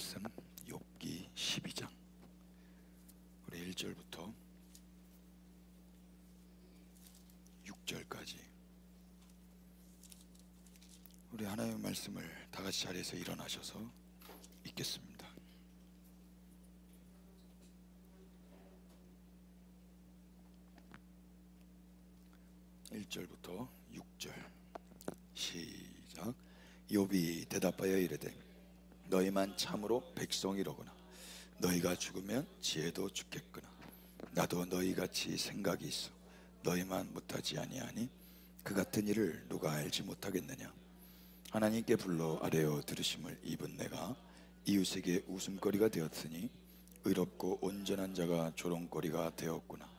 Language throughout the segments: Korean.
말씀 욥기 12장 우리 1절부터 6절까지 우리 하나님의 말씀을 다 같이 자리에서 일어나셔서 읽겠습니다. (1절부터) 6절 시작. 욥이 대답하여 이르되 너희만 참으로 백성이로구나. 너희가 죽으면 지혜도 죽겠구나. 나도 너희같이 생각이 있어 너희만 못하지 아니하니 그 같은 일을 누가 알지 못하겠느냐. 하나님께 불러 아뢰어 들으심을 입은 내가 이웃에게 웃음거리가 되었으니 의롭고 온전한 자가 조롱거리가 되었구나.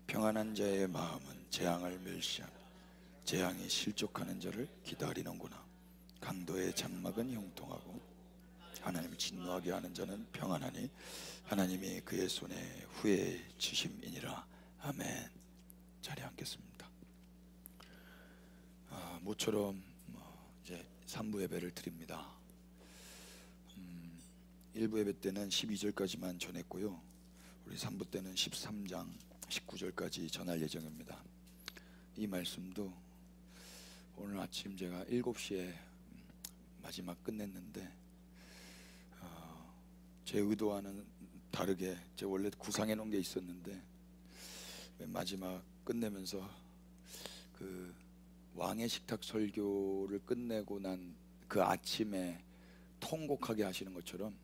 평안한 자의 마음은 재앙을 멸시하며 재앙이 실족하는 자를 기다리는구나. 강도의 장막은 형통하고 하나님을 진노하게 하는 자는 평안하니 하나님이 그의 손에 후에 주심이니라. 아멘. 자리에 앉겠습니다. 모처럼 이제 3부 예배를 드립니다. 1부 예배 때는 12절까지만 전했고요, 우리 3부 때는 13장 19절까지 전할 예정입니다. 이 말씀도 오늘 아침 제가 7시에 마지막 끝냈는데 제 의도와는 다르게 제가 원래 구상해 놓은 게 있었는데 마지막 끝내면서 그 왕의 식탁 설교를 끝내고 난 그 아침에 통곡하게 하시는 것처럼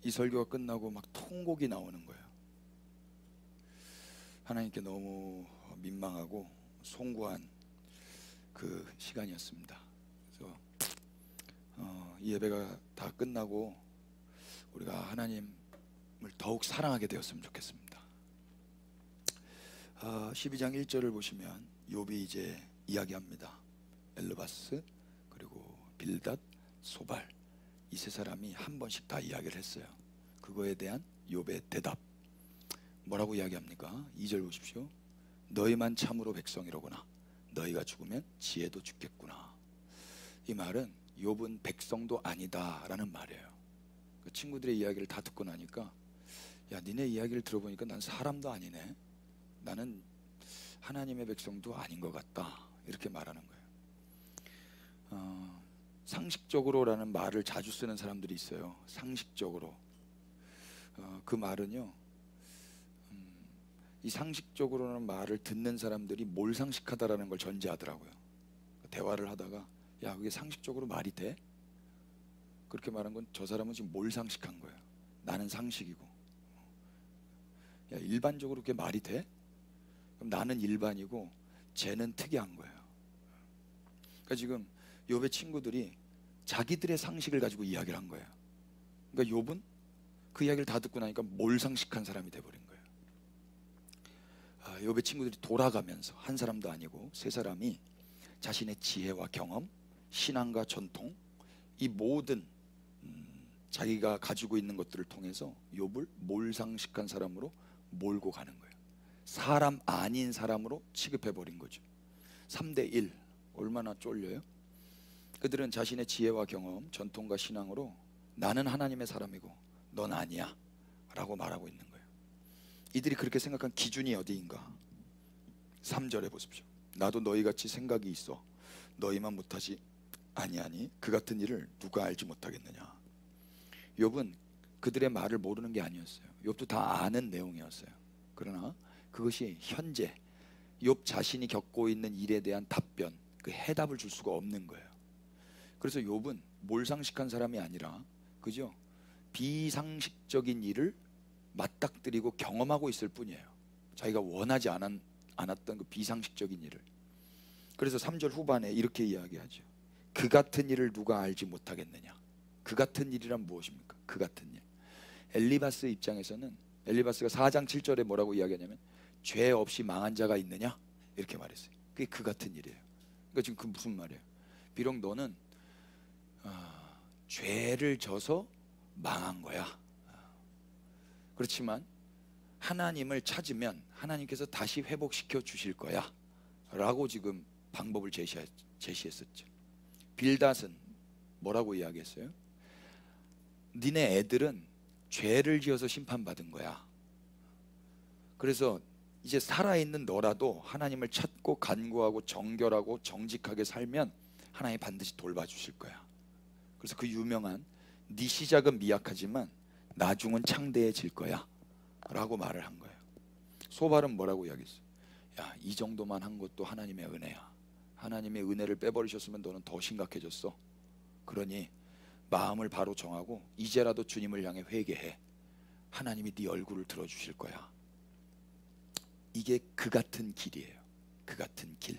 이 설교가 끝나고 막 통곡이 나오는 거예요. 하나님께 너무 민망하고 송구한 그 시간이었습니다. 그래서 이 예배가 다 끝나고 우리가 하나님을 더욱 사랑하게 되었으면 좋겠습니다. 12장 1절을 보시면 욥이 이제 이야기합니다. 엘르바스 그리고 빌닷, 소발 이 세 사람이 한 번씩 다 이야기를 했어요. 그거에 대한 욥의 대답 뭐라고 이야기합니까? 2절 보십시오. 너희만 참으로 백성이로구나. 너희가 죽으면 지혜도 죽겠구나. 이 말은 욥은 백성도 아니다라는 말이에요. 그 친구들의 이야기를 다 듣고 나니까 야, 니네 이야기를 들어보니까 난 사람도 아니네. 나는 하나님의 백성도 아닌 것 같다. 이렇게 말하는 거예요. 상식적으로라는 말을 자주 쓰는 사람들이 있어요. 상식적으로. 그 말은요, 이 상식적으로라는 말을 듣는 사람들이 몰상식하다라는 걸 전제하더라고요. 대화를 하다가 야, 그게 상식적으로 말이 돼? 그렇게 말한 건 저 사람은 지금 몰상식한 거예요. 나는 상식이고. 야, 일반적으로 그게 말이 돼? 그럼 나는 일반이고 쟤는 특이한 거예요. 그러니까 지금 욥의 친구들이 자기들의 상식을 가지고 이야기를 한 거예요. 그러니까 욥은 그 이야기를 다 듣고 나니까 몰상식한 사람이 돼버린 거예요. 욥의 친구들이 돌아가면서 한 사람도 아니고 세 사람이 자신의 지혜와 경험, 신앙과 전통 이 모든 자기가 가지고 있는 것들을 통해서 욥을 몰상식한 사람으로 몰고 가는 거예요. 사람 아닌 사람으로 취급해버린 거죠. 3대1 얼마나 쫄려요? 그들은 자신의 지혜와 경험, 전통과 신앙으로 나는 하나님의 사람이고 넌 아니야 라고 말하고 있는 거예요. 이들이 그렇게 생각한 기준이 어디인가? 3절에 보십시오. 나도 너희같이 생각이 있어 너희만 못하지 아니하니 그 같은 일을 누가 알지 못하겠느냐. 욥은 그들의 말을 모르는 게 아니었어요. 욥도 다 아는 내용이었어요. 그러나 그것이 현재 욥 자신이 겪고 있는 일에 대한 답변, 그 해답을 줄 수가 없는 거예요. 그래서 욥은 몰상식한 사람이 아니라 그죠? 비상식적인 일을 맞닥뜨리고 경험하고 있을 뿐이에요. 자기가 원하지 않았던 그 비상식적인 일을. 그래서 3절 후반에 이렇게 이야기하죠. 그 같은 일을 누가 알지 못하겠느냐. 그 같은 일이란 무엇입니까? 그 같은 일. 엘리바스 입장에서는 엘리바스가 4장 7절에 뭐라고 이야기하냐면 죄 없이 망한 자가 있느냐? 이렇게 말했어요. 그게 그 같은 일이에요. 그러니까 지금 그 무슨 말이에요? 비록 너는 죄를 져서 망한 거야. 그렇지만 하나님을 찾으면 하나님께서 다시 회복시켜 주실 거야 라고 지금 방법을 제시했었죠. 빌닷은 뭐라고 이야기했어요? 니네 애들은 죄를 지어서 심판받은 거야. 그래서 이제 살아있는 너라도 하나님을 찾고 간구하고 정결하고 정직하게 살면 하나님이 반드시 돌봐주실 거야. 그래서 그 유명한 네 시작은 미약하지만 나중은 창대해질 거야 라고 말을 한 거예요. 소발은 뭐라고 이야기했어요? 야, 이 정도만 한 것도 하나님의 은혜야. 하나님의 은혜를 빼버리셨으면 너는 더 심각해졌어. 그러니 마음을 바로 정하고 이제라도 주님을 향해 회개해. 하나님이 네 얼굴을 들어주실 거야. 이게 그 같은 길이에요. 그 같은 길.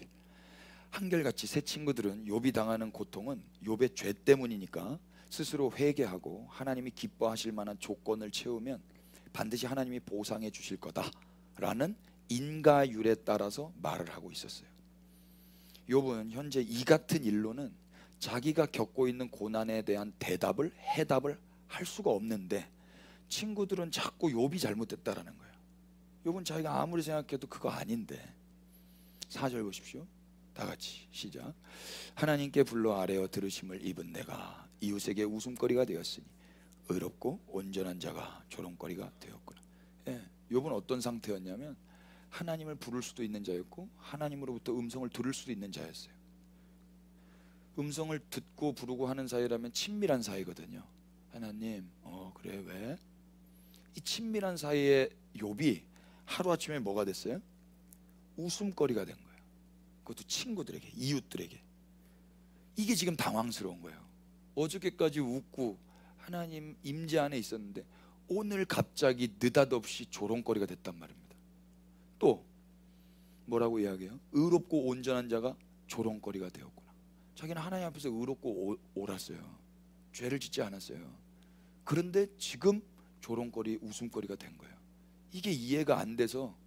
한결같이 새 친구들은 욥이 당하는 고통은 욥의 죄 때문이니까 스스로 회개하고 하나님이 기뻐하실 만한 조건을 채우면 반드시 하나님이 보상해 주실 거다라는 인가율에 따라서 말을 하고 있었어요. 욥은 현재 이 같은 일로는 자기가 겪고 있는 고난에 대한 해답을 할 수가 없는데 친구들은 자꾸 욥이 잘못됐다라는 거예요. 욥은 자기가 아무리 생각해도 그거 아닌데. 4절 보십시오. 다 같이 시작. 하나님께 불러 아뢰어 들으심을 입은 내가 이웃에게 웃음거리가 되었으니 의롭고 온전한 자가 조롱거리가 되었구나. 예, 욥은 어떤 상태였냐면 하나님을 부를 수도 있는 자였고 하나님으로부터 음성을 들을 수도 있는 자였어요. 음성을 듣고 부르고 하는 사이라면 친밀한 사이거든요. 하나님, 그래 왜? 이 친밀한 사이에 욥이 하루아침에 뭐가 됐어요? 웃음거리가 된 거예요. 그것도 친구들에게, 이웃들에게. 이게 지금 당황스러운 거예요. 어저께까지 웃고 하나님 임재 안에 있었는데 오늘 갑자기 느닷없이 조롱거리가 됐단 말입니다. 또 뭐라고 이야기해요? 의롭고 온전한 자가 조롱거리가 되었구나. 자기는 하나님 앞에서 의롭고 옳았어요. 죄를 짓지 않았어요. 그런데 지금 조롱거리, 웃음거리가 된 거예요. 이게 이해가 안 돼서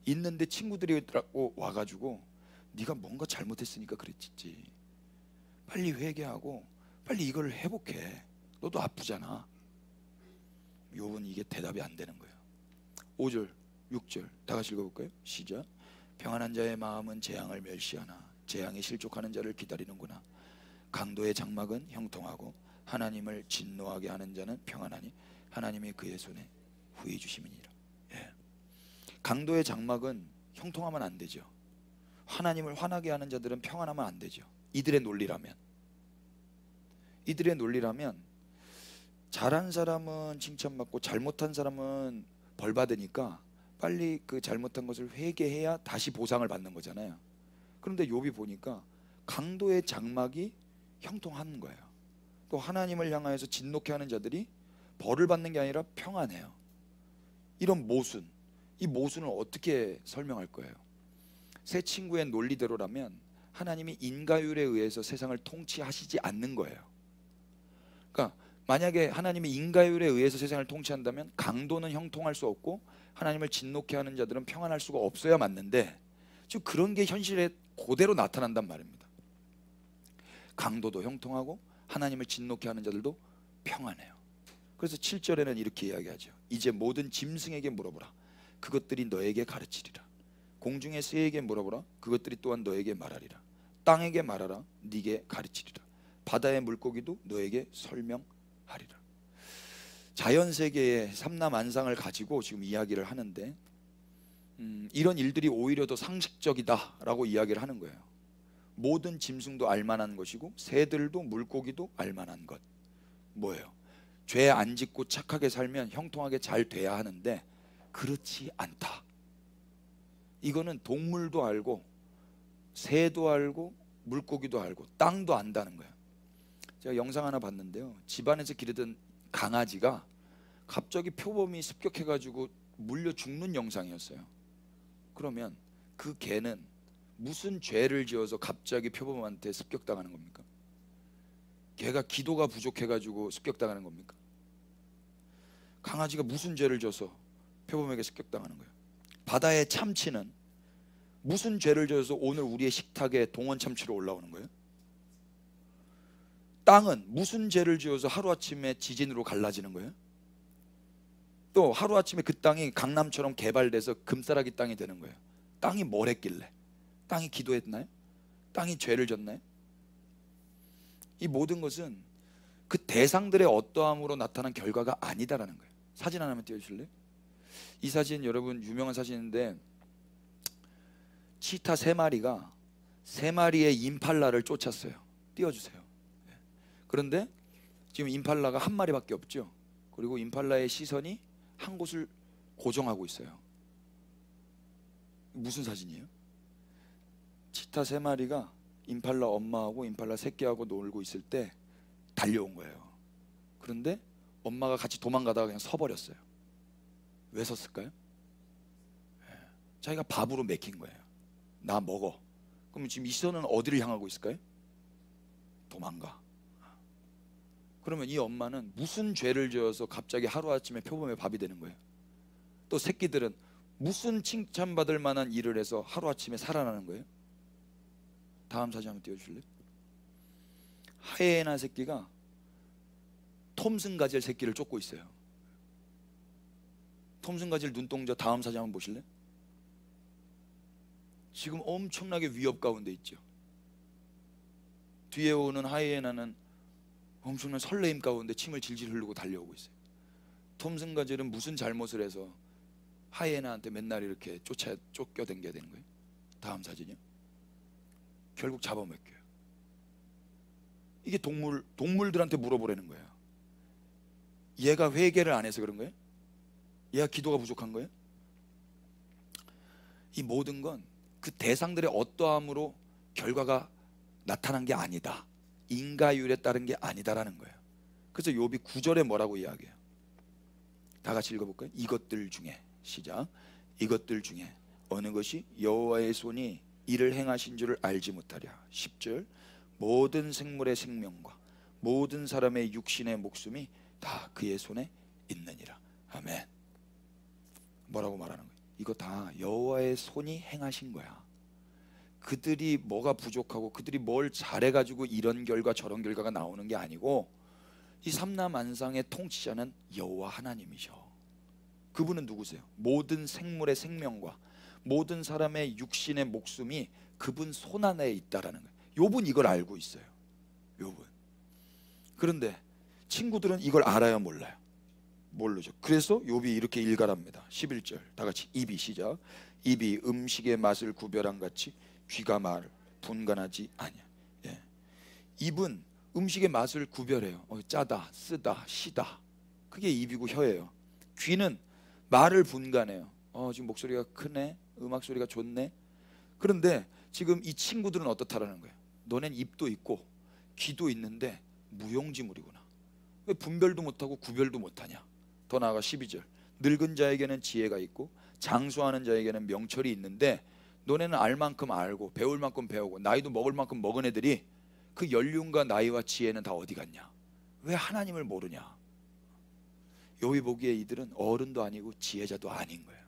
있는데 친구들이 와가지고 네가 뭔가 잘못했으니까 그랬지. 빨리 회개하고 빨리 이걸 회복해. 너도 아프잖아. 욥은 이게 대답이 안 되는 거예요. 5절, 6절 다 같이 읽어볼까요? 시작. 평안한 자의 마음은 재앙을 멸시하나 재앙에 실족하는 자를 기다리는구나. 강도의 장막은 형통하고 하나님을 진노하게 하는 자는 평안하니 하나님이 그의 손에 후히 주심이니라. 예. 강도의 장막은 형통하면 안 되죠. 하나님을 화나게 하는 자들은 평안하면 안 되죠. 이들의 논리라면 잘한 사람은 칭찬받고 잘못한 사람은 벌 받으니까 빨리 그 잘못한 것을 회개해야 다시 보상을 받는 거잖아요. 그런데 욥이 보니까 강도의 장막이 형통한 거예요. 또 하나님을 향하여서 진노케 하는 자들이 벌을 받는 게 아니라 평안해요. 이런 모순, 이 모순을 어떻게 설명할 거예요? 새 친구의 논리대로라면 하나님이 인가율에 의해서 세상을 통치하시지 않는 거예요. 그러니까 만약에 하나님이 인가율에 의해서 세상을 통치한다면 강도는 형통할 수 없고 하나님을 진노케 하는 자들은 평안할 수가 없어야 맞는데 지금 그런 게 현실에 그대로 나타난단 말입니다. 강도도 형통하고 하나님을 진노케 하는 자들도 평안해요. 그래서 7절에는 이렇게 이야기하죠. 이제 모든 짐승에게 물어보라. 그것들이 너에게 가르치리라. 공중의 새에게 물어보라. 그것들이 또한 너에게 말하리라. 땅에게 말하라. 네게 가르치리라. 바다의 물고기도 너에게 설명하리라. 자연세계의 삼라만상을 가지고 지금 이야기를 하는데 이런 일들이 오히려 더 상식적이다라고 이야기를 하는 거예요. 모든 짐승도 알만한 것이고 새들도 물고기도 알만한 것. 뭐예요? 죄 안 짓고 착하게 살면 형통하게 잘 돼야 하는데 그렇지 않다. 이거는 동물도 알고 새도 알고 물고기도 알고 땅도 안다는 거예요. 제가 영상 하나 봤는데요. 집안에서 기르던 강아지가 갑자기 표범이 습격해가지고 물려 죽는 영상이었어요. 그러면 그 개는 무슨 죄를 지어서 갑자기 표범한테 습격당하는 겁니까? 개가 기도가 부족해가지고 습격당하는 겁니까? 강아지가 무슨 죄를 져서 표범에게 습격당하는 거예요? 바다의 참치는 무슨 죄를 져서 오늘 우리의 식탁에 동원 참치로 올라오는 거예요? 땅은 무슨 죄를 지어서 하루아침에 지진으로 갈라지는 거예요? 또 하루아침에 그 땅이 강남처럼 개발돼서 금싸라기 땅이 되는 거예요. 땅이 뭘 했길래? 땅이 기도했나요? 땅이 죄를 졌나요? 이 모든 것은 그 대상들의 어떠함으로 나타난 결과가 아니다라는 거예요. 사진 하나만 띄워주실래요? 이 사진 여러분 유명한 사진인데 치타 3마리가 3마리의 임팔라를 쫓았어요. 띄워주세요. 그런데 지금 임팔라가 1마리밖에 없죠. 그리고 임팔라의 시선이 한 곳을 고정하고 있어요. 무슨 사진이에요? 치타 3마리가 임팔라 엄마하고 임팔라 새끼하고 놀고 있을 때 달려온 거예요. 그런데 엄마가 같이 도망가다가 그냥 서버렸어요. 왜 섰을까요? 자기가 밥으로 먹힌 거예요. 나 먹어. 그럼 지금 이 시선은 어디를 향하고 있을까요? 도망가. 그러면 이 엄마는 무슨 죄를 지어서 갑자기 하루아침에 표범의 밥이 되는 거예요? 또 새끼들은 무슨 칭찬받을 만한 일을 해서 하루아침에 살아나는 거예요? 다음 사진 한번 띄워주실래요? 하이에나 새끼가 톰슨 가젤 새끼를 쫓고 있어요. 톰슨 가젤 눈동자 다음 사진 한번 보실래요? 지금 엄청나게 위협 가운데 있죠. 뒤에 오는 하이에나는 엄청난 설레임 가운데 침을 질질 흘리고 달려오고 있어요. 톰슨 가젤은 무슨 잘못을 해서 하이에나한테 맨날 이렇게 쫓겨댕겨야 되는 거예요? 다음 사진이요. 결국 잡아먹혀요. 이게 동물들한테 물어보라는 거예요. 얘가 회개를 안 해서 그런 거예요? 얘가 기도가 부족한 거예요? 이 모든 건 그 대상들의 어떠함으로 결과가 나타난 게 아니다. 인과율에 따른 게 아니다라는 거예요. 그래서 욥이 9절에 뭐라고 이야기해요? 다 같이 읽어볼까요? 이것들 중에 시작. 이것들 중에 어느 것이 여호와의 손이 이를 행하신 줄을 알지 못하랴. 10절. 모든 생물의 생명과 모든 사람의 육신의 목숨이 다 그의 손에 있느니라. 아멘. 뭐라고 말하는 거예요? 이거 다 여호와의 손이 행하신 거야. 그들이 뭐가 부족하고 그들이 뭘 잘해가지고 이런 결과 저런 결과가 나오는 게 아니고 이 삼라만상의 통치자는 여호와 하나님이셔. 그분은 누구세요? 모든 생물의 생명과 모든 사람의 육신의 목숨이 그분 손 안에 있다라는 거예요. 욥은 이걸 알고 있어요. 욥은. 그런데 친구들은 이걸 알아요, 몰라요? 모르죠. 그래서 욥이 이렇게 일갈합니다. 11절 다 같이 입이 시작. 입이 음식의 맛을 구별한 같이 귀가 말을 분간하지 아니야. 예. 입은 음식의 맛을 구별해요. 짜다, 쓰다, 시다. 그게 입이고 혀예요. 귀는 말을 분간해요. 지금 목소리가 크네, 음악 소리가 좋네. 그런데 지금 이 친구들은 어떻다라는 거예요? 너넨 입도 있고 귀도 있는데 무용지물이구나. 왜 분별도 못하고 구별도 못하냐? 더 나아가 12절. 늙은 자에게는 지혜가 있고 장수하는 자에게는 명철이 있는데 너네는 알 만큼 알고 배울 만큼 배우고 나이도 먹을 만큼 먹은 애들이 그 연륜과 나이와 지혜는 다 어디 갔냐? 왜 하나님을 모르냐? 욥이 보기에 이들은 어른도 아니고 지혜자도 아닌 거예요.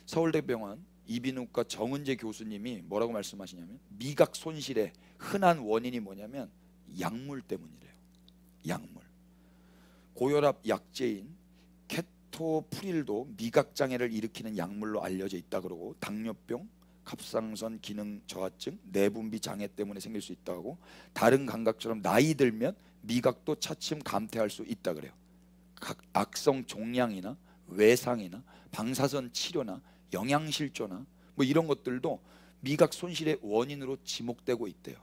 서울대병원 이비인후과 정은재 교수님이 뭐라고 말씀하시냐면 미각 손실의 흔한 원인이 뭐냐면 약물 때문이래요. 약물. 고혈압 약제인 케토프릴도 미각장애를 일으키는 약물로 알려져 있다 그러고 당뇨병, 갑상선 기능 저하증, 내분비 장애 때문에 생길 수 있다고 다른 감각처럼 나이 들면 미각도 차츰 감퇴할 수 있다 그래요. 악성 종양이나 외상이나 방사선 치료나 영양실조나 뭐 이런 것들도 미각 손실의 원인으로 지목되고 있대요.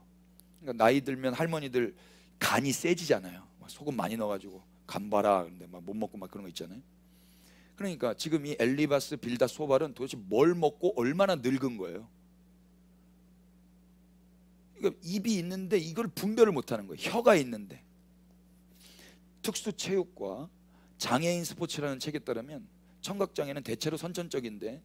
그러니까 나이 들면 할머니들 간이 세지잖아요. 소금 많이 넣어가지고 간 봐라 근데 막 못 먹고 막 그런 거 있잖아요. 그러니까 지금 이 엘리바스 빌닷 소발은 도대체 뭘 먹고 얼마나 늙은 거예요. 그러니까 입이 있는데 이걸 분별을 못하는 거예요. 혀가 있는데. 특수체육과 장애인 스포츠라는 책에 따르면 청각장애는 대체로 선천적인데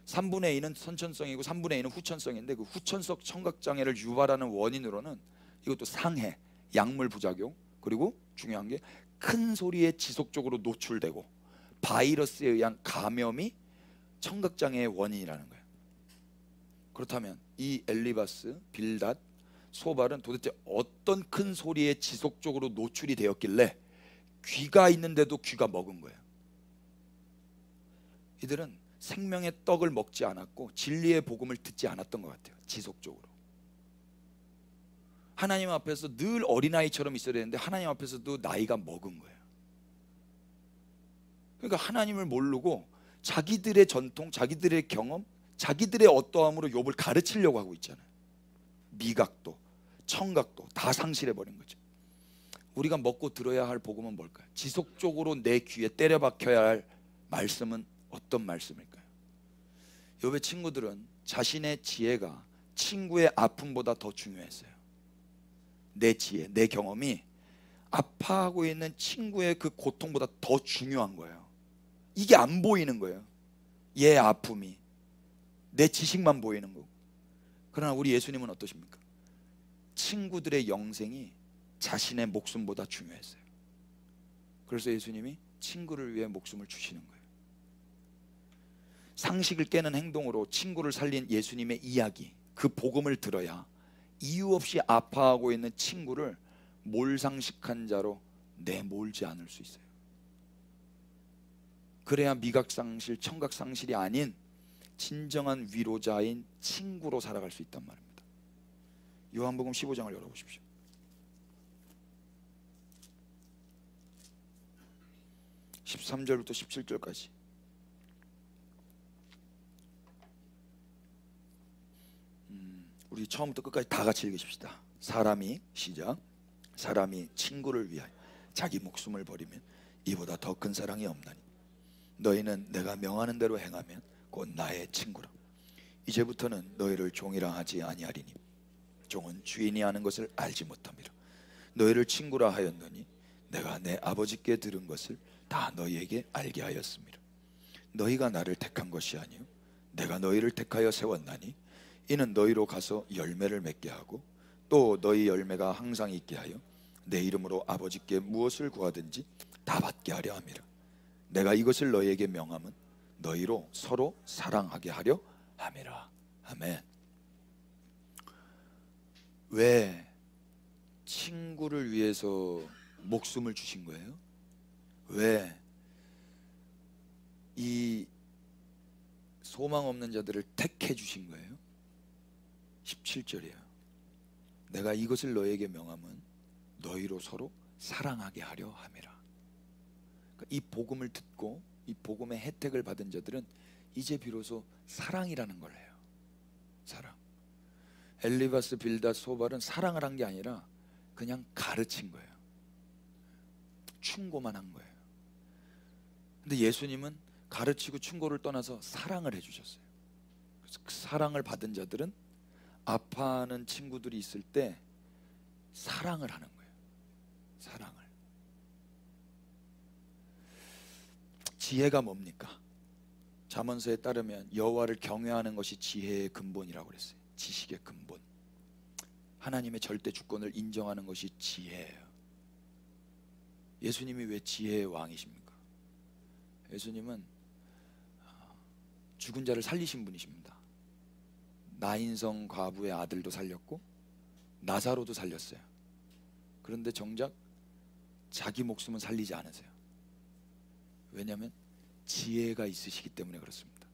3분의 2는 선천성이고 3분의 2는 후천성인데 그 후천성 청각장애를 유발하는 원인으로는 이것도 상해, 약물 부작용, 그리고 중요한 게 큰 소리에 지속적으로 노출되고 바이러스에 의한 감염이 청각장애의 원인이라는 거예요. 그렇다면 이 엘리바스, 빌닷, 소발은 도대체 어떤 큰 소리에 지속적으로 노출이 되었길래 귀가 있는데도 귀가 먹은 거예요. 이들은 생명의 떡을 먹지 않았고 진리의 복음을 듣지 않았던 것 같아요. 지속적으로. 하나님 앞에서 늘 어린아이처럼 있어야 되는데 하나님 앞에서도 나이가 먹은 거예요. 그러니까 하나님을 모르고 자기들의 전통, 자기들의 경험, 자기들의 어떠함으로 욥을 가르치려고 하고 있잖아요. 미각도 청각도 다 상실해버린 거죠. 우리가 먹고 들어야 할 복음은 뭘까요? 지속적으로 내 귀에 때려 박혀야 할 말씀은 어떤 말씀일까요? 욥의 친구들은 자신의 지혜가 친구의 아픔보다 더 중요했어요. 내 지혜, 내 경험이 아파하고 있는 친구의 그 고통보다 더 중요한 거예요. 이게 안 보이는 거예요. 얘의 아픔이 내 지식만 보이는 거고. 그러나 우리 예수님은 어떠십니까? 친구들의 영생이 자신의 목숨보다 중요했어요. 그래서 예수님이 친구를 위해 목숨을 주시는 거예요. 상식을 깨는 행동으로 친구를 살린 예수님의 이야기, 그 복음을 들어야 이유 없이 아파하고 있는 친구를 몰상식한 자로 내몰지 않을 수 있어요. 그래야 미각상실, 청각상실이 아닌 진정한 위로자인 친구로 살아갈 수 있단 말입니다. 요한복음 15장을 열어보십시오. (13절부터 17절까지) 우리 처음부터 끝까지 다 같이 읽으십시다. 사람이 시작. 사람이 친구를 위하여 자기 목숨을 버리면 이보다 더 큰 사랑이 없나니 너희는 내가 명하는 대로 행하면 곧 나의 친구라. 이제부터는 너희를 종이라 하지 아니하리니 종은 주인이 하는 것을 알지 못함이라. 너희를 친구라 하였노니 내가 내 아버지께 들은 것을 다 너희에게 알게 하였음이라. 너희가 나를 택한 것이 아니요 내가 너희를 택하여 세웠나니 이는 너희로 가서 열매를 맺게 하고 또 너희 열매가 항상 있게 하여 내 이름으로 아버지께 무엇을 구하든지 다 받게 하려 함이라. 내가 이것을 너희에게 명함은 너희로 서로 사랑하게 하려 함이라. 아멘. 왜 친구를 위해서 목숨을 주신 거예요? 왜 이 소망 없는 자들을 택해 주신 거예요? 17절이에요. 내가 이것을 너에게 명함은 너희로 서로 사랑하게 하려 함이라. 그러니까 이 복음을 듣고 이 복음의 혜택을 받은 자들은 이제 비로소 사랑이라는 걸 해요. 사랑. 엘리바스, 빌닷, 소발은 사랑을 한 게 아니라 그냥 가르친 거예요. 충고만 한 거예요. 근데 예수님은 가르치고 충고를 떠나서 사랑을 해주셨어요. 그래서 그 사랑을 받은 자들은 아파하는 친구들이 있을 때 사랑을 하는 거예요. 사랑을. 지혜가 뭡니까? 잠언서에 따르면 여호와를 경외하는 것이 지혜의 근본이라고 그랬어요. 지식의 근본. 하나님의 절대 주권을 인정하는 것이 지혜예요. 예수님이 왜 지혜의 왕이십니까? 예수님은 죽은 자를 살리신 분이십니다. 나인성 과부의 아들도 살렸고 나사로도 살렸어요. 그런데 정작 자기 목숨은 살리지 않으세요. 왜냐하면 지혜가 있으시기 때문에 그렇습니다.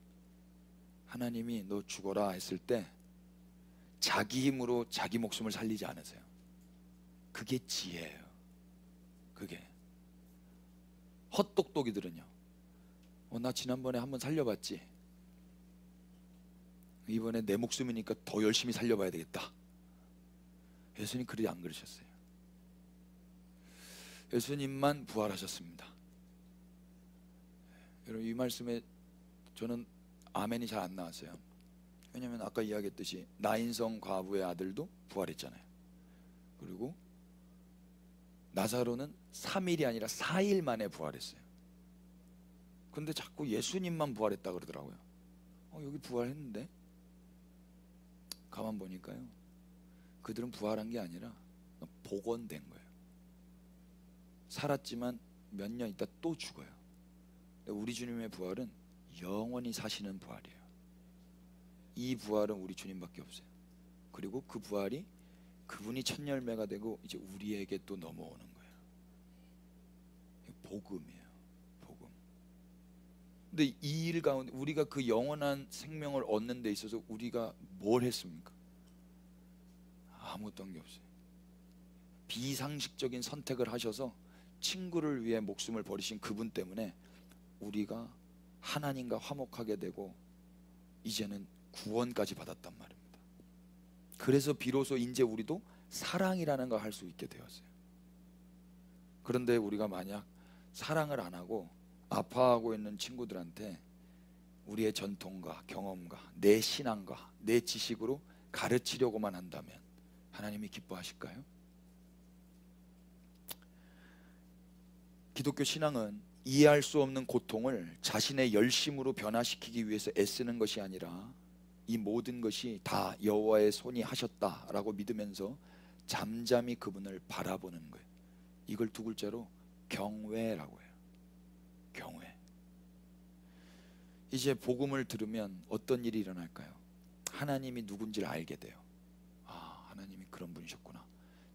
하나님이 너 죽어라 했을 때 자기 힘으로 자기 목숨을 살리지 않으세요. 그게 지혜예요. 그게. 헛똑똑이들은요, 나 지난번에 한번 살려봤지, 이번에 내 목숨이니까 더 열심히 살려봐야 되겠다. 예수님 그리 안 그러셨어요. 예수님만 부활하셨습니다. 여러분, 이 말씀에 저는 아멘이 잘 안 나왔어요. 왜냐하면 아까 이야기했듯이 나인성 과부의 아들도 부활했잖아요. 그리고 나사로는 3일이 아니라 4일 만에 부활했어요. 근데 자꾸 예수님만 부활했다 그러더라고요. 여기 부활했는데? 가만 보니까요, 그들은 부활한 게 아니라 복원된 거예요. 살았지만 몇 년 있다 또 죽어요. 우리 주님의 부활은 영원히 사시는 부활이에요. 이 부활은 우리 주님밖에 없어요. 그리고 그 부활이 그분이 첫 열매가 되고 이제 우리에게 또 넘어오는 거예요. 복음이에요. 복음. 근데 이 일 가운데 우리가 그 영원한 생명을 얻는 데 있어서 우리가 뭘 했습니까? 아무것도 한 게 없어요. 비상식적인 선택을 하셔서 친구를 위해 목숨을 버리신 그분 때문에 우리가 하나님과 화목하게 되고 이제는 구원까지 받았단 말입니다. 그래서 비로소 이제 우리도 사랑이라는 걸 할 수 있게 되었어요. 그런데 우리가 만약 사랑을 안 하고 아파하고 있는 친구들한테 우리의 전통과 경험과 내 신앙과 내 지식으로 가르치려고만 한다면 하나님이 기뻐하실까요? 기독교 신앙은 이해할 수 없는 고통을 자신의 열심으로 변화시키기 위해서 애쓰는 것이 아니라 이 모든 것이 다 여호와의 손이 하셨다라고 믿으면서 잠잠히 그분을 바라보는 거예요. 이걸 두 글자로 경외라고 해요. 경외. 이제 복음을 들으면 어떤 일이 일어날까요? 하나님이 누군지를 알게 돼요. 아, 하나님이 그런 분이셨구나.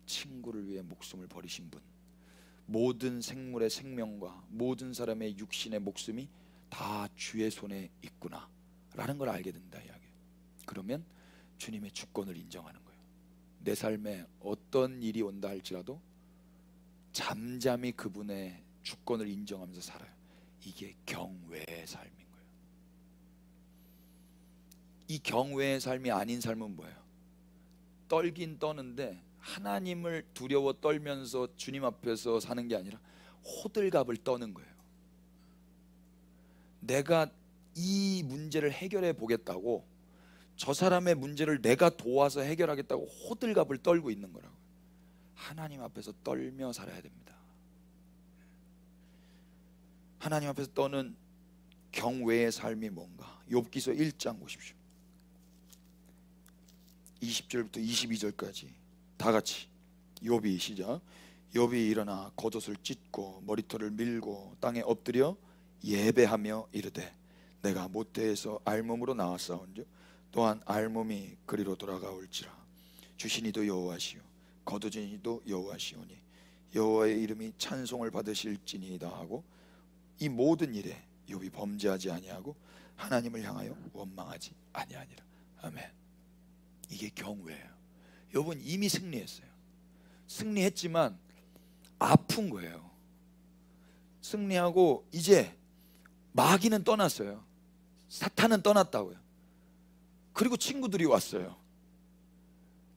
친구를 위해 목숨을 버리신 분. 모든 생물의 생명과 모든 사람의 육신의 목숨이 다 주의 손에 있구나 라는 걸 알게 된다 이야기예요. 그러면 주님의 주권을 인정하는 거예요. 내 삶에 어떤 일이 온다 할지라도 잠잠히 그분의 주권을 인정하면서 살아요. 이게 경외의 삶인 거예요. 이 경외의 삶이 아닌 삶은 뭐예요? 떨긴 떠는데 하나님을 두려워 떨면서 주님 앞에서 사는 게 아니라 호들갑을 떠는 거예요. 내가 이 문제를 해결해 보겠다고, 저 사람의 문제를 내가 도와서 해결하겠다고 호들갑을 떨고 있는 거라고. 하나님 앞에서 떨며 살아야 됩니다. 하나님 앞에서 떠는 경외의 삶이 뭔가? 욥기서 1장 보십시오. 20절부터 22절까지 다 같이 욥이 시작. 욥이 일어나 겉옷을 찢고 머리털을 밀고 땅에 엎드려 예배하며 이르되 내가 모태에서 알몸으로 나왔사온즉 또한 알몸이 그리로 돌아가올지라. 주신 이도 여호와시요 거두신 이도 여호와시오니 여호와의 이름이 찬송을 받으실지니이다 하고 이 모든 일에 욥이 범죄하지 아니하고 하나님을 향하여 원망하지 아니하니라. 아멘. 이게 경외예요. 욥은 이미 승리했어요. 승리했지만 아픈 거예요. 승리하고 이제 마귀는 떠났어요. 사탄은 떠났다고요. 그리고 친구들이 왔어요.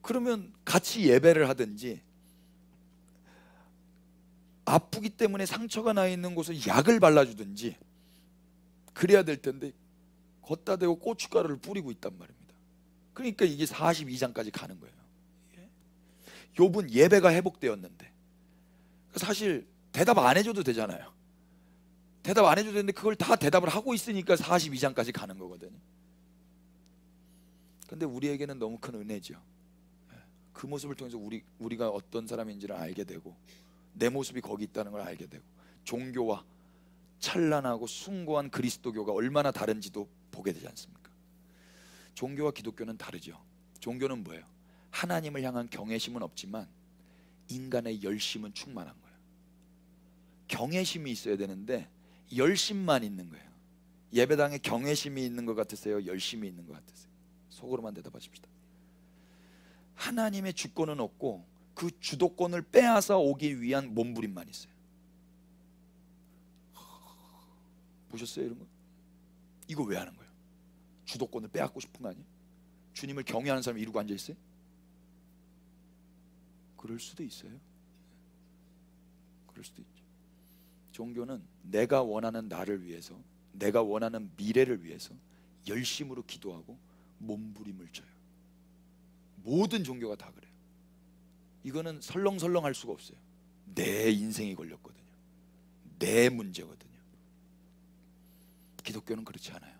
그러면 같이 예배를 하든지, 아프기 때문에 상처가 나 있는 곳에 약을 발라주든지 그래야 될 텐데 걷다 대고 고춧가루를 뿌리고 있단 말입니다. 그러니까 이게 42장까지 가는 거예요. 욥은 예배가 회복되었는데 사실 대답 안 해줘도 되잖아요. 대답 안 해줘도 되는데 그걸 다 대답을 하고 있으니까 42장까지 가는 거거든요. 근데 우리에게는 너무 큰 은혜죠. 그 모습을 통해서 우리가 어떤 사람인지를 알게 되고 내 모습이 거기 있다는 걸 알게 되고 종교와 찬란하고 숭고한 그리스도교가 얼마나 다른지도 보게 되지 않습니까? 종교와 기독교는 다르죠. 종교는 뭐예요? 하나님을 향한 경외심은 없지만 인간의 열심은 충만한 거예요. 경외심이 있어야 되는데 열심만 있는 거예요. 예배당에 경외심이 있는 것 같으세요? 열심이 있는 것 같으세요? 속으로만 대답하십시다. 하나님의 주권은 없고 그 주도권을 빼앗아 오기 위한 몸부림만 있어요. 보셨어요 이런 거? 이거 왜 하는 거예요? 주도권을 빼앗고 싶은 거 아니에요? 주님을 경외하는 사람이 이러고 앉아 있어요? 그럴 수도 있어요. 그럴 수도 있죠. 종교는 내가 원하는 나를 위해서, 내가 원하는 미래를 위해서 열심으로 기도하고 몸부림을 쳐요. 모든 종교가 다 그래요. 이거는 설렁설렁 할 수가 없어요. 내 인생이 걸렸거든요. 내 문제거든요. 기독교는 그렇지 않아요.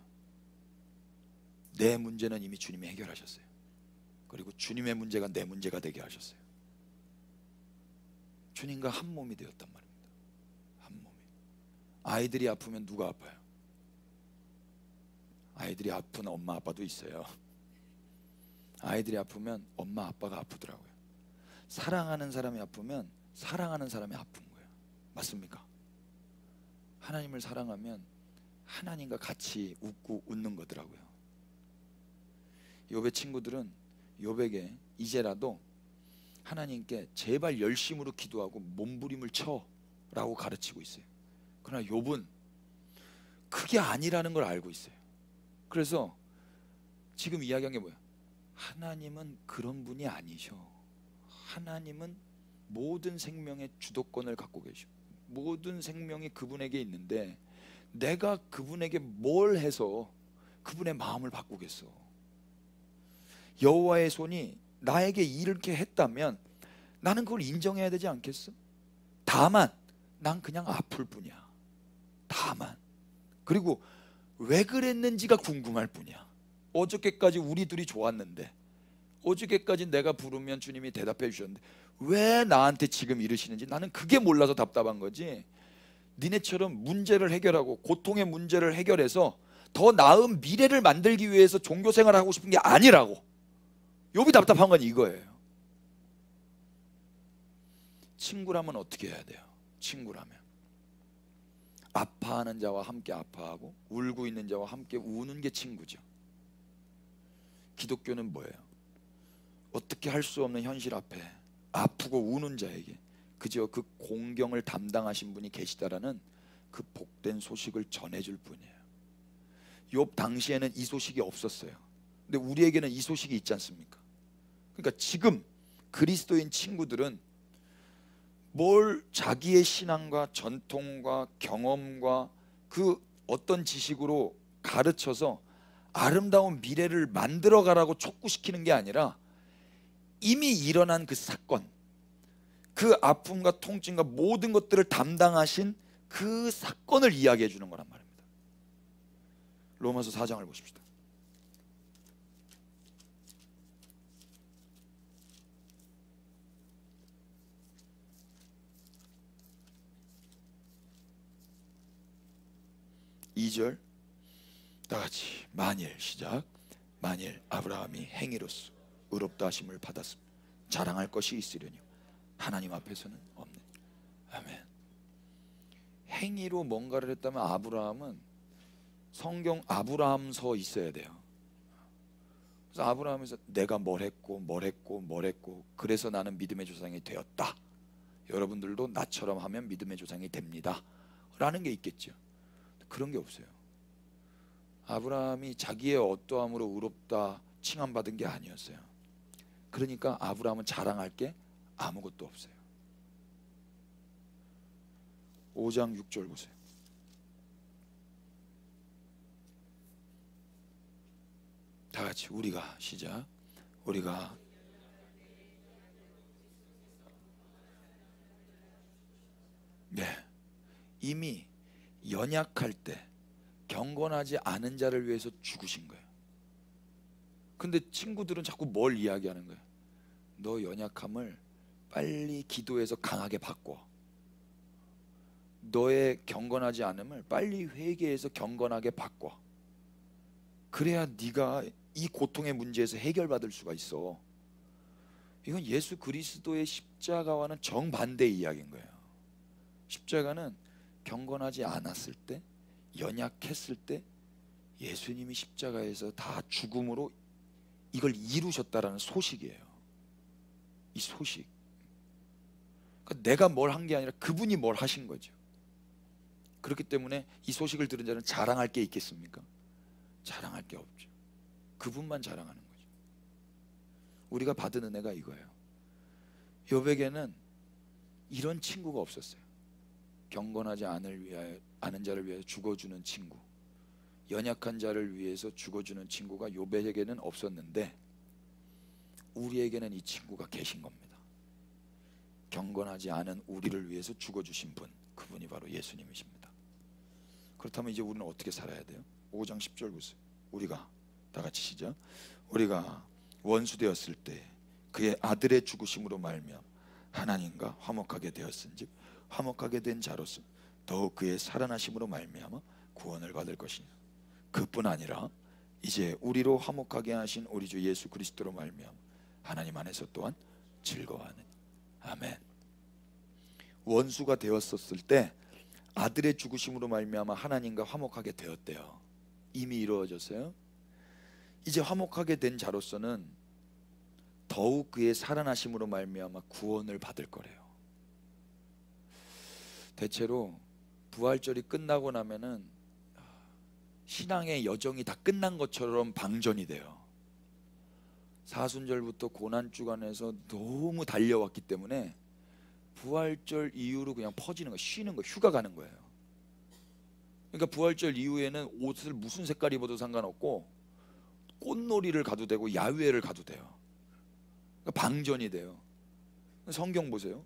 내 문제는 이미 주님이 해결하셨어요. 그리고 주님의 문제가 내 문제가 되게 하셨어요. 주님과 한 몸이 되었단 말입니다. 한 몸이. 아이들이 아프면 누가 아파요? 아이들이 아픈 엄마 아빠도 있어요. 아이들이 아프면 엄마 아빠가 아프더라고요. 사랑하는 사람이 아프면 사랑하는 사람이 아픈 거예요. 맞습니까? 하나님을 사랑하면 하나님과 같이 웃고 웃는 거더라고요. 욥의 친구들은 욥에게 이제라도 하나님께 제발 열심으로 기도하고 몸부림을 쳐라고 가르치고 있어요. 그러나 욥은 그게 아니라는 걸 알고 있어요. 그래서 지금 이야기한 게 뭐야? 하나님은 그런 분이 아니셔. 하나님은 모든 생명의 주도권을 갖고 계셔. 모든 생명이 그분에게 있는데 내가 그분에게 뭘 해서 그분의 마음을 바꾸겠어? 여호와의 손이 나에게 이렇게 했다면 나는 그걸 인정해야 되지 않겠어? 다만 난 그냥 아플 뿐이야. 다만. 그리고 왜 그랬는지가 궁금할 뿐이야. 어저께까지 우리 둘이 좋았는데, 어저께까지 내가 부르면 주님이 대답해 주셨는데 왜 나한테 지금 이러시는지 나는 그게 몰라서 답답한 거지. 니네처럼 문제를 해결하고 고통의 문제를 해결해서 더 나은 미래를 만들기 위해서 종교생활을 하고 싶은 게 아니라고. 욥이 답답한 건 이거예요. 친구라면 어떻게 해야 돼요? 친구라면 아파하는 자와 함께 아파하고 울고 있는 자와 함께 우는 게 친구죠. 기독교는 뭐예요? 어떻게 할 수 없는 현실 앞에 아프고 우는 자에게 그저 그 공경을 담당하신 분이 계시다라는 그 복된 소식을 전해줄 뿐이에요. 욥 당시에는 이 소식이 없었어요. 근데 우리에게는 이 소식이 있지 않습니까? 그러니까 지금 그리스도인 친구들은 뭘 자기의 신앙과 전통과 경험과 그 어떤 지식으로 가르쳐서 아름다운 미래를 만들어가라고 촉구시키는 게 아니라 이미 일어난 그 사건, 그 아픔과 통증과 모든 것들을 담당하신 그 사건을 이야기해 주는 거란 말입니다. 로마서 4장을 보십시다. 이 절 다같이 만일 시작 만일 아브라함이 행위로서 의롭다 하심을 받았으면 자랑할 것이 있으려니 하나님 앞에서는 없는. 아멘. 행위로 뭔가를 했다면 아브라함은 성경 아브라함서 있어야 돼요. 그래서 아브라함에서 내가 뭘 했고 뭘 했고 뭘 했고 그래서 나는 믿음의 조상이 되었다. 여러분들도 나처럼 하면 믿음의 조상이 됩니다 라는 게 있겠죠. 그런 게 없어요. 아브라함이 자기의 어떠함으로 의롭다 칭함받은 게 아니었어요. 그러니까 아브라함은 자랑할 게 아무것도 없어요. 5장 6절 보세요. 다 같이 우리가 시작. 우리가 네 이미 연약할 때 경건하지 않은 자를 위해서 죽으신 거예요. 근데 친구들은 자꾸 뭘 이야기하는 거예요? 너 연약함을 빨리 기도해서 강하게 바꿔. 너의 경건하지 않음을 빨리 회개해서 경건하게 바꿔. 그래야 네가 이 고통의 문제에서 해결받을 수가 있어. 이건 예수 그리스도의 십자가와는 정반대의 이야기인 거예요. 십자가는 경건하지 않았을 때, 연약했을 때 예수님이 십자가에서 다 죽음으로 이걸 이루셨다라는 소식이에요. 이 소식. 그러니까 내가 뭘 한 게 아니라 그분이 뭘 하신 거죠. 그렇기 때문에 이 소식을 들은 자는 자랑할 게 있겠습니까? 자랑할 게 없죠. 그분만 자랑하는 거죠. 우리가 받은 은혜가 이거예요. 욥에게는 이런 친구가 없었어요. 경건하지 않은 자를 위하여 죽어주는 친구, 연약한 자를 위해서 죽어주는 친구가 욥에게는 없었는데 우리에게는 이 친구가 계신 겁니다. 경건하지 않은 우리를 위해서 죽어주신 분, 그분이 바로 예수님이십니다. 그렇다면 이제 우리는 어떻게 살아야 돼요? 5장 10절 보세요. 우리가 다 같이 시작. 우리가 원수 되었을 때 그의 아들의 죽으심으로 말미암아 하나님과 화목하게 되었은즉 화목하게 된 자로서 더욱 그의 살아나심으로 말미암아 구원을 받을 것이냐. 그뿐 아니라 이제 우리로 화목하게 하신 우리 주 예수 그리스도로 말미암아 하나님 안에서 또한 즐거워하는. 아멘. 원수가 되었었을 때 아들의 죽으심으로 말미암아 하나님과 화목하게 되었대요. 이미 이루어졌어요. 이제 화목하게 된 자로서는 더욱 그의 살아나심으로 말미암아 구원을 받을 거래요. 대체로 부활절이 끝나고 나면은 신앙의 여정이 다 끝난 것처럼 방전이 돼요. 사순절부터 고난주간에서 너무 달려왔기 때문에 부활절 이후로 그냥 퍼지는 거, 쉬는 거, 휴가 가는 거예요. 그러니까 부활절 이후에는 옷을 무슨 색깔 입어도 상관없고 꽃놀이를 가도 되고 야외를 가도 돼요. 그러니까 방전이 돼요. 성경 보세요.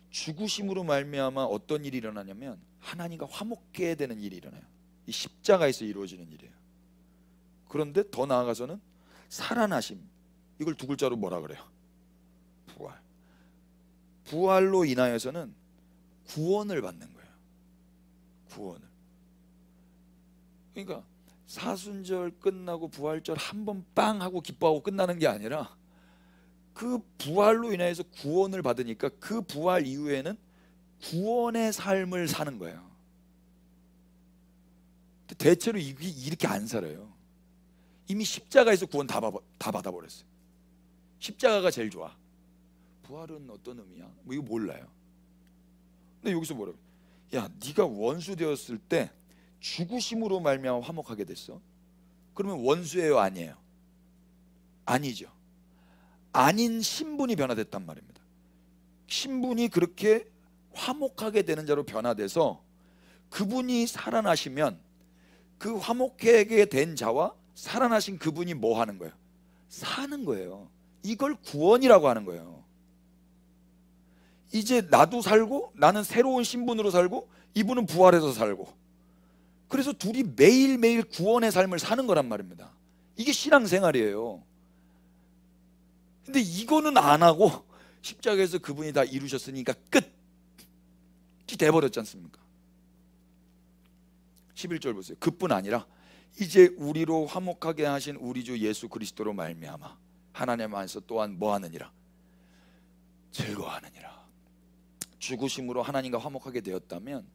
죽으심으로 말미암아 어떤 일이 일어나냐면 하나님과 화목해야 되는 일이 일어나요. 이 십자가에서 이루어지는 일이에요. 그런데 더 나아가서는 살아나심, 이걸 두 글자로 뭐라 그래요? 부활. 부활로 인하여서는 구원을 받는 거예요. 구원을. 그러니까 사순절 끝나고 부활절 한 번 빵 하고 기뻐하고 끝나는 게 아니라 그 부활로 인해서 구원을 받으니까 그 부활 이후에는 구원의 삶을 사는 거예요. 대체로 이렇게 안 살아요. 이미 십자가에서 구원 다 받아버렸어요. 십자가가 제일 좋아. 부활은 어떤 의미야? 뭐 이거 몰라요. 근데 여기서 뭐라고? 야, 네가 원수 되었을 때 죽으심으로 말미암아 화목하게 됐어. 그러면 원수예요, 아니에요? 아니죠. 아닌 신분이 변화됐단 말입니다. 신분이 그렇게 화목하게 되는 자로 변화돼서 그분이 살아나시면 그 화목하게 된 자와 살아나신 그분이 뭐 하는 거예요? 사는 거예요. 이걸 구원이라고 하는 거예요. 이제 나도 살고 나는 새로운 신분으로 살고 이분은 부활해서 살고, 그래서 둘이 매일매일 구원의 삶을 사는 거란 말입니다. 이게 신앙생활이에요. 근데 이거는 안 하고 십자가에서 그분이 다 이루셨으니까 끝이 돼버렸지 않습니까? 11절 보세요. 그뿐 아니라 이제 우리로 화목하게 하신 우리 주 예수 그리스도로 말미암아 하나님 안에서 또한 뭐하느니라? 즐거워하느니라. 죽으심으로 하나님과 화목하게 되었다면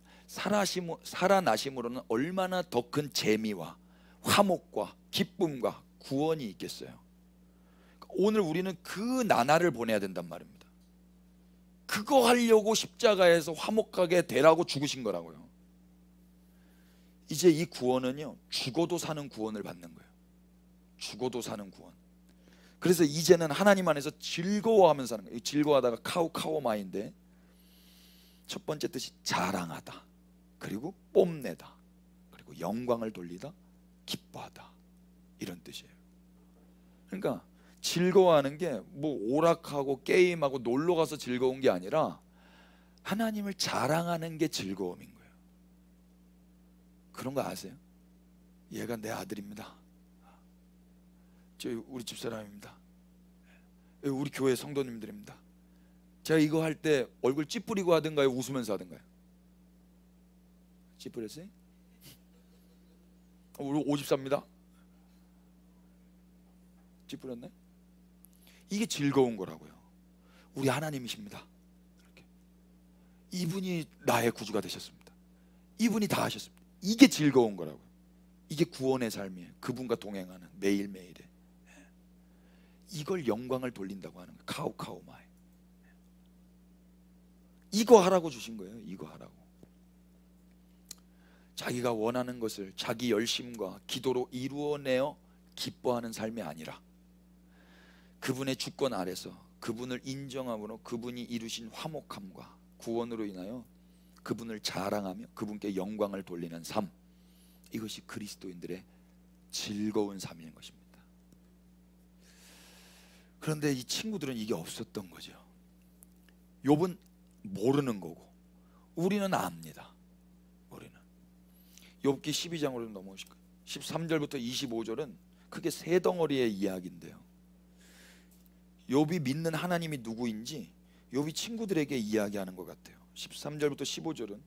살아나심으로는 얼마나 더 큰 재미와 화목과 기쁨과 구원이 있겠어요. 오늘 우리는 그 나날을 보내야 된단 말입니다. 그거 하려고 십자가에서 화목하게 되라고 죽으신 거라고요. 이제 이 구원은요, 죽어도 사는 구원을 받는 거예요. 죽어도 사는 구원. 그래서 이제는 하나님 안에서 즐거워하면서 사는 거예요. 즐거워하다가 카우카오마인데, 첫 번째 뜻이 자랑하다, 그리고 뽐내다, 그리고 영광을 돌리다, 기뻐하다, 이런 뜻이에요. 그러니까 즐거워하는 게 뭐 오락하고 게임하고 놀러가서 즐거운 게 아니라 하나님을 자랑하는 게 즐거움인 거예요. 그런 거 아세요? 얘가 내 아들입니다. 저 우리 집사람입니다. 우리 교회 성도님들입니다. 제가 이거 할 때 얼굴 찌푸리고 하든가요? 웃으면서 하든가요? 찌푸렸어요? 우리 54입니다. 찌푸렸네? 이게 즐거운 거라고요. 우리 하나님이십니다. 이렇게. 이분이 나의 구주가 되셨습니다. 이분이 다 하셨습니다. 이게 즐거운 거라고요. 이게 구원의 삶이에요. 그분과 동행하는 매일매일에. 이걸 영광을 돌린다고 하는 거예요. 카우카우마이. 이거 하라고 주신 거예요. 이거 하라고. 자기가 원하는 것을 자기 열심과 기도로 이루어내어 기뻐하는 삶이 아니라 그분의 주권 아래서 그분을 인정함으로 그분이 이루신 화목함과 구원으로 인하여 그분을 자랑하며 그분께 영광을 돌리는 삶, 이것이 그리스도인들의 즐거운 삶인 것입니다. 그런데 이 친구들은 이게 없었던 거죠. 욥은 모르는 거고 우리는 압니다. 우리는 욥기 12장으로 넘어오실 거예요. 13절부터 25절은 크게 세 덩어리의 이야기인데요, 욥이 믿는 하나님이 누구인지 욥이 친구들에게 이야기하는 것 같아요. 13절부터 15절은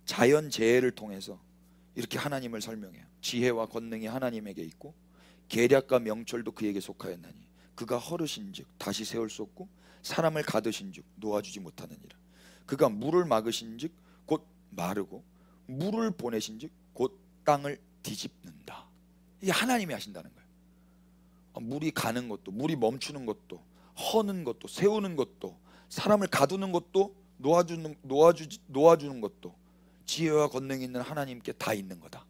자연재해를 통해서 이렇게 하나님을 설명해요. 지혜와 권능이 하나님에게 있고 계략과 명철도 그에게 속하였나니 그가 허르신즉 다시 세울 수 없고 사람을 가두신즉 놓아주지 못하느니라. 그가 물을 막으신즉 곧 마르고 물을 보내신즉 곧 땅을 뒤집는다. 이게 하나님이 하신다는 거예요. 물이 가는 것도, 물이 멈추는 것도, 허는 것도, 세우는 것도, 사람을 가두는 것도, 놓아주는 것도 지혜와 권능이 있는 하나님께 다 있는 거다.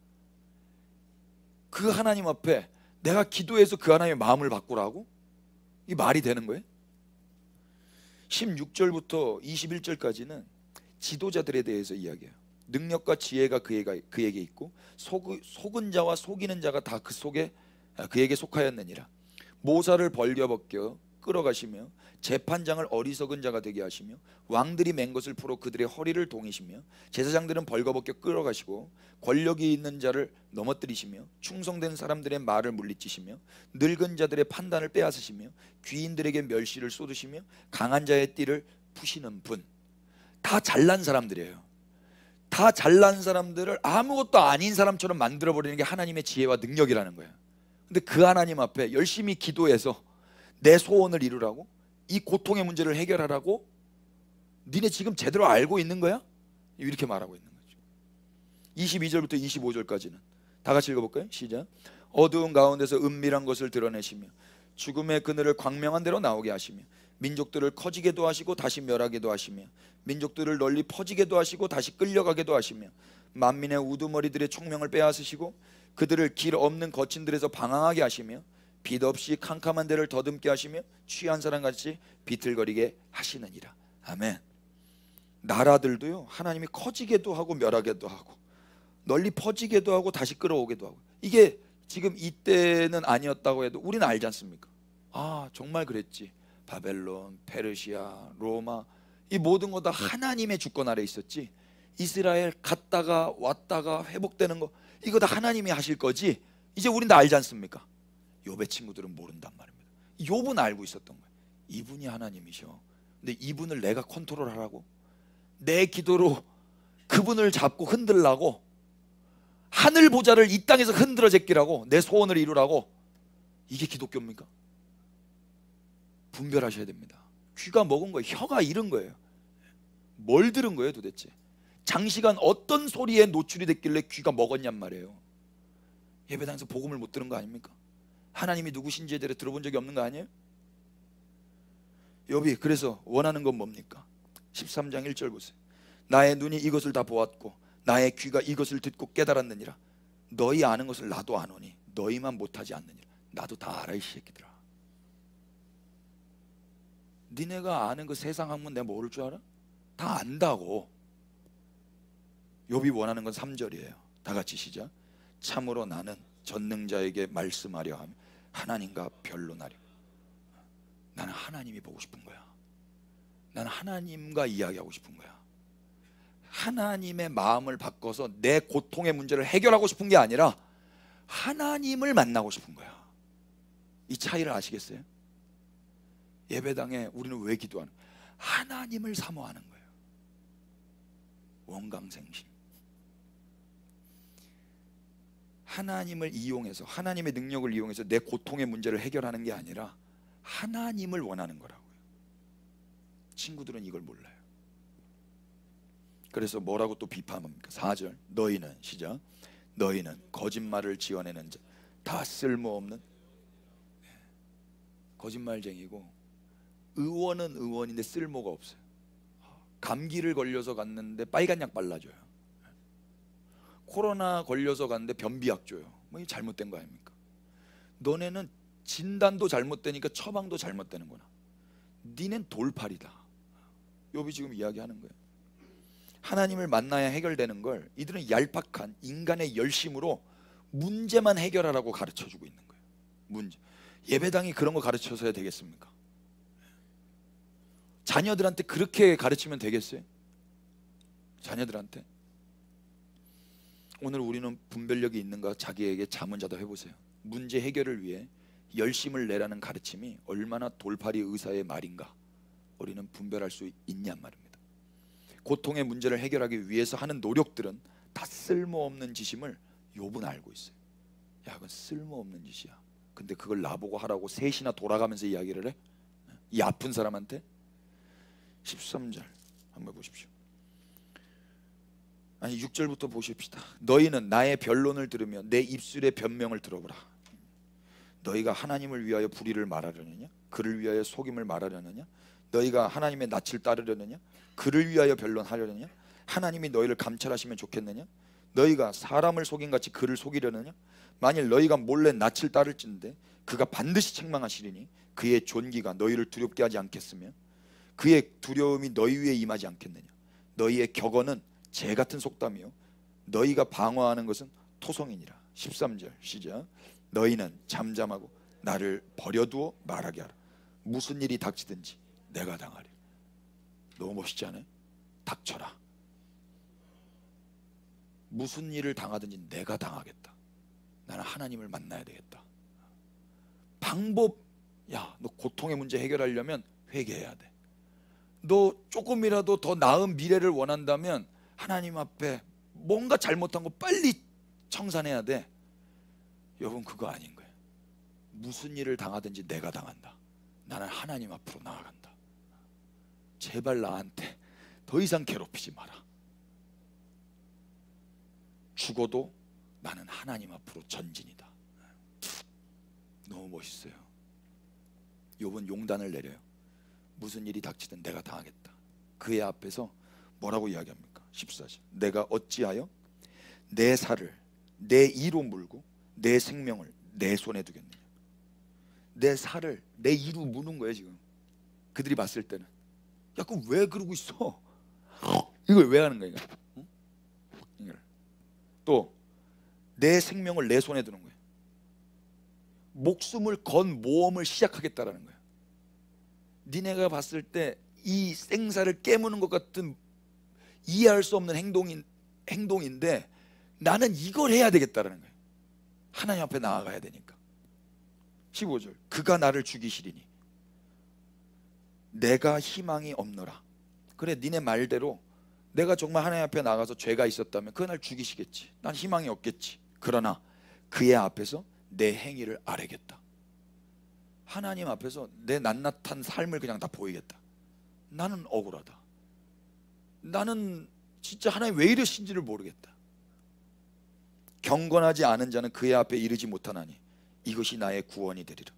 그 하나님 앞에 내가 기도해서 그 하나님의 마음을 바꾸라고? 이 말이 되는 거예요? 16절부터 21절까지는 지도자들에 대해서 이야기해요. 능력과 지혜가 그에게 있고 속은 자와 속이는 자가 다 그에게 속하였느니라. 모사를 벌겨벗겨 끌어가시며 재판장을 어리석은 자가 되게 하시며 왕들이 맨 것을 풀어 그들의 허리를 동이시며 제사장들은 벌거벗겨 끌어가시고 권력이 있는 자를 넘어뜨리시며 충성된 사람들의 말을 물리치시며 늙은 자들의 판단을 빼앗으시며 귀인들에게 멸시를 쏟으시며 강한 자의 띠를 푸시는 분. 다 잘난 사람들이에요. 다 잘난 사람들을 아무것도 아닌 사람처럼 만들어버리는 게 하나님의 지혜와 능력이라는 거예요. 근데 그 하나님 앞에 열심히 기도해서 내 소원을 이루라고, 이 고통의 문제를 해결하라고, 니네 지금 제대로 알고 있는 거야? 이렇게 말하고 있는 거죠. 22절부터 25절까지는 다 같이 읽어볼까요? 시작. 어두운 가운데서 은밀한 것을 드러내시며 죽음의 그늘을 광명한 대로 나오게 하시며 민족들을 커지게도 하시고 다시 멸하게도 하시며 민족들을 널리 퍼지게도 하시고 다시 끌려가게도 하시며 만민의 우두머리들의 총명을 빼앗으시고 그들을 길 없는 거친들에서 방황하게 하시며 빛 없이 캄캄한 데를 더듬게 하시며 취한 사람같이 비틀거리게 하시느니라. 아멘. 나라들도요, 하나님이 커지게도 하고 멸하게도 하고 널리 퍼지게도 하고 다시 끌어오게도 하고, 이게 지금 이때는 아니었다고 해도 우리는 알지 않습니까? 아, 정말 그랬지. 바벨론, 페르시아, 로마, 이 모든 거 다 하나님의 주권 아래 있었지. 이스라엘 갔다가 왔다가 회복되는 거, 이거 다 하나님이 하실 거지. 이제 우린 다 알지 않습니까? 욥의 친구들은 모른단 말입니다. 욥은 알고 있었던 거예요. 이분이 하나님이셔. 근데 이분을 내가 컨트롤하라고, 내 기도로 그분을 잡고 흔들라고, 하늘 보좌를 이 땅에서 흔들어 제끼라고, 내 소원을 이루라고, 이게 기독교입니까? 분별하셔야 됩니다. 귀가 먹은 거예요. 혀가 잃은 거예요. 뭘 들은 거예요 도대체? 장시간 어떤 소리에 노출이 됐길래 귀가 먹었냔 말이에요. 예배당에서 복음을 못 들은 거 아닙니까? 하나님이 누구신지에 대해 들어본 적이 없는 거 아니에요? 욥이 그래서 원하는 건 뭡니까? 13장 1절 보세요. 나의 눈이 이것을 다 보았고 나의 귀가 이것을 듣고 깨달았느니라. 너희 아는 것을 나도 아노니 너희만 못하지 않느니라. 나도 다 알아 이 새끼들아. 니네가 아는 그 세상 학문 내가 모를 줄 알아? 다 안다고. 욥이 원하는 건 3절이에요. 다 같이 시작. 참으로 나는 전능자에게 말씀하려 하며 하나님과 변론하려. 나는 하나님이 보고 싶은 거야. 나는 하나님과 이야기하고 싶은 거야. 하나님의 마음을 바꿔서 내 고통의 문제를 해결하고 싶은 게 아니라 하나님을 만나고 싶은 거야. 이 차이를 아시겠어요? 예배당에 우리는 왜 기도하는 거예요? 하나님을 사모하는 거예요. 원강생심. 하나님을 이용해서, 하나님의 능력을 이용해서 내 고통의 문제를 해결하는 게 아니라 하나님을 원하는 거라고요. 친구들은 이걸 몰라요. 그래서 뭐라고 또 비판합니까? 4절. 너희는, 시작. 너희는 거짓말을 지어내는 자, 다 쓸모없는 거짓말쟁이고, 의원은 의원인데 쓸모가 없어요. 감기를 걸려서 갔는데 빨간 약 발라줘요. 코로나 걸려서 갔는데 변비약 줘요. 뭐 이 잘못된 거 아닙니까? 너네는 진단도 잘못되니까 처방도 잘못되는구나. 니넨 돌팔이다. 욥이 지금 이야기하는 거예요. 하나님을 만나야 해결되는 걸 이들은 얄팍한 인간의 열심으로 문제만 해결하라고 가르쳐주고 있는 거예요. 문제. 예배당이 그런 거 가르쳐서야 되겠습니까? 자녀들한테 그렇게 가르치면 되겠어요? 자녀들한테? 오늘 우리는 분별력이 있는가 자기에게 자문자도 해보세요. 문제 해결을 위해 열심을 내라는 가르침이 얼마나 돌팔이 의사의 말인가 우리는 분별할 수 있냔 말입니다. 고통의 문제를 해결하기 위해서 하는 노력들은 다 쓸모없는 짓임을 욥은 알고 있어요. 야, 그건 쓸모없는 짓이야. 근데 그걸 나보고 하라고 셋이나 돌아가면서 이야기를 해? 이 아픈 사람한테? 13절 한번 보십시오. 아니 6절부터 보십시다. 너희는 나의 변론을 들으며 내 입술의 변명을 들어보라. 너희가 하나님을 위하여 불의를 말하려느냐? 그를 위하여 속임을 말하려느냐? 너희가 하나님의 낯을 따르려느냐? 그를 위하여 변론하려느냐? 하나님이 너희를 감찰하시면 좋겠느냐? 너희가 사람을 속임같이 그를 속이려느냐? 만일 너희가 몰래 낯을 따를진대 그가 반드시 책망하시리니 그의 존귀가 너희를 두렵게 하지 않겠으며 그의 두려움이 너희 위에 임하지 않겠느냐? 너희의 격언은 재 같은 속담이요 너희가 방어하는 것은 토성이니라. 13절 시작. 너희는 잠잠하고 나를 버려두어 말하게 하라. 무슨 일이 닥치든지 내가 당하리. 너무 멋있지 않아요? 닥쳐라. 무슨 일을 당하든지 내가 당하겠다. 나는 하나님을 만나야 되겠다. 방법, 야, 너 고통의 문제 해결하려면 회개해야 돼. 너 조금이라도 더 나은 미래를 원한다면 하나님 앞에 뭔가 잘못한 거 빨리 청산해야 돼. 여러분 그거 아닌 거예요. 무슨 일을 당하든지 내가 당한다. 나는 하나님 앞으로 나아간다. 제발 나한테 더 이상 괴롭히지 마라. 죽어도 나는 하나님 앞으로 전진이다. 너무 멋있어요. 욥은 용단을 내려요. 무슨 일이 닥치든 내가 당하겠다. 그의 앞에서 뭐라고 이야기합니까? 14절. 내가 어찌하여 내 살을 내 이로 물고 내 생명을 내 손에 두겠느냐. 내 살을 내 이로 무는 거예요 지금. 그들이 봤을 때는 야 그럼 왜 그러고 있어? 이걸 왜 하는 거야? 또 내 생명을 내 손에 두는 거예요. 목숨을 건 모험을 시작하겠다라는 거예요. 니네가 봤을 때 이 생사를 깨무는 것 같은 이해할 수 없는 행동인데 나는 이걸 해야 되겠다라는 거예요. 하나님 앞에 나아가야 되니까. 15절. 그가 나를 죽이시리니 내가 희망이 없노라. 그래 니네 말대로 내가 정말 하나님 앞에 나가서 죄가 있었다면 그날 죽이시겠지. 난 희망이 없겠지. 그러나 그의 앞에서 내 행위를 아뢰겠다. 하나님 앞에서 내 낱낱한 삶을 그냥 다 보이겠다. 나는 억울하다. 나는 진짜 하나님 왜 이러신지를 모르겠다. 경건하지 않은 자는 그의 앞에 이르지 못하나니 이것이 나의 구원이 되리라.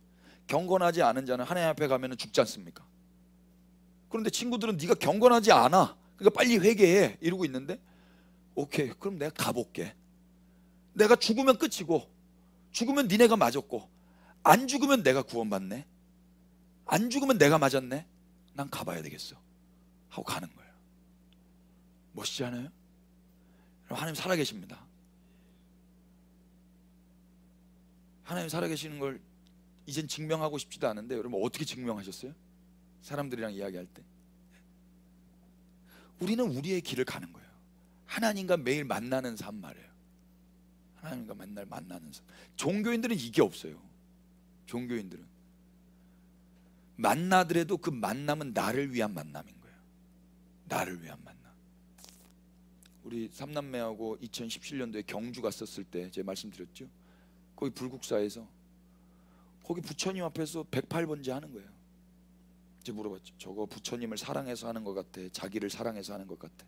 경건하지 않은 자는 하나님 앞에 가면 죽지 않습니까? 그런데 친구들은 네가 경건하지 않아, 그러니까 빨리 회개해 이러고 있는데 오케이 그럼 내가 가볼게. 내가 죽으면 끝이고 죽으면 니네가 맞았고 안 죽으면 내가 구원받네. 안 죽으면 내가 맞았네. 난 가봐야 되겠어 하고 가는 거예요. 멋있지 않아요? 하나님 살아계십니다. 하나님 살아계시는 걸 이젠 증명하고 싶지도 않은데 여러분 어떻게 증명하셨어요? 사람들이랑 이야기할 때 우리는 우리의 길을 가는 거예요. 하나님과 매일 만나는 삶 말이에요. 하나님과 맨날 만나는 삶. 종교인들은 이게 없어요. 종교인들은 만나더라도 그 만남은 나를 위한 만남인 거예요. 나를 위한 만남. 우리 삼남매하고 2017년도에 경주 갔었을 때 제가 말씀드렸죠. 거기 불국사에서 거기 부처님 앞에서 108번째 하는 거예요. 제가 물어봤죠. 저거 부처님을 사랑해서 하는 것 같아? 자기를 사랑해서 하는 것 같아?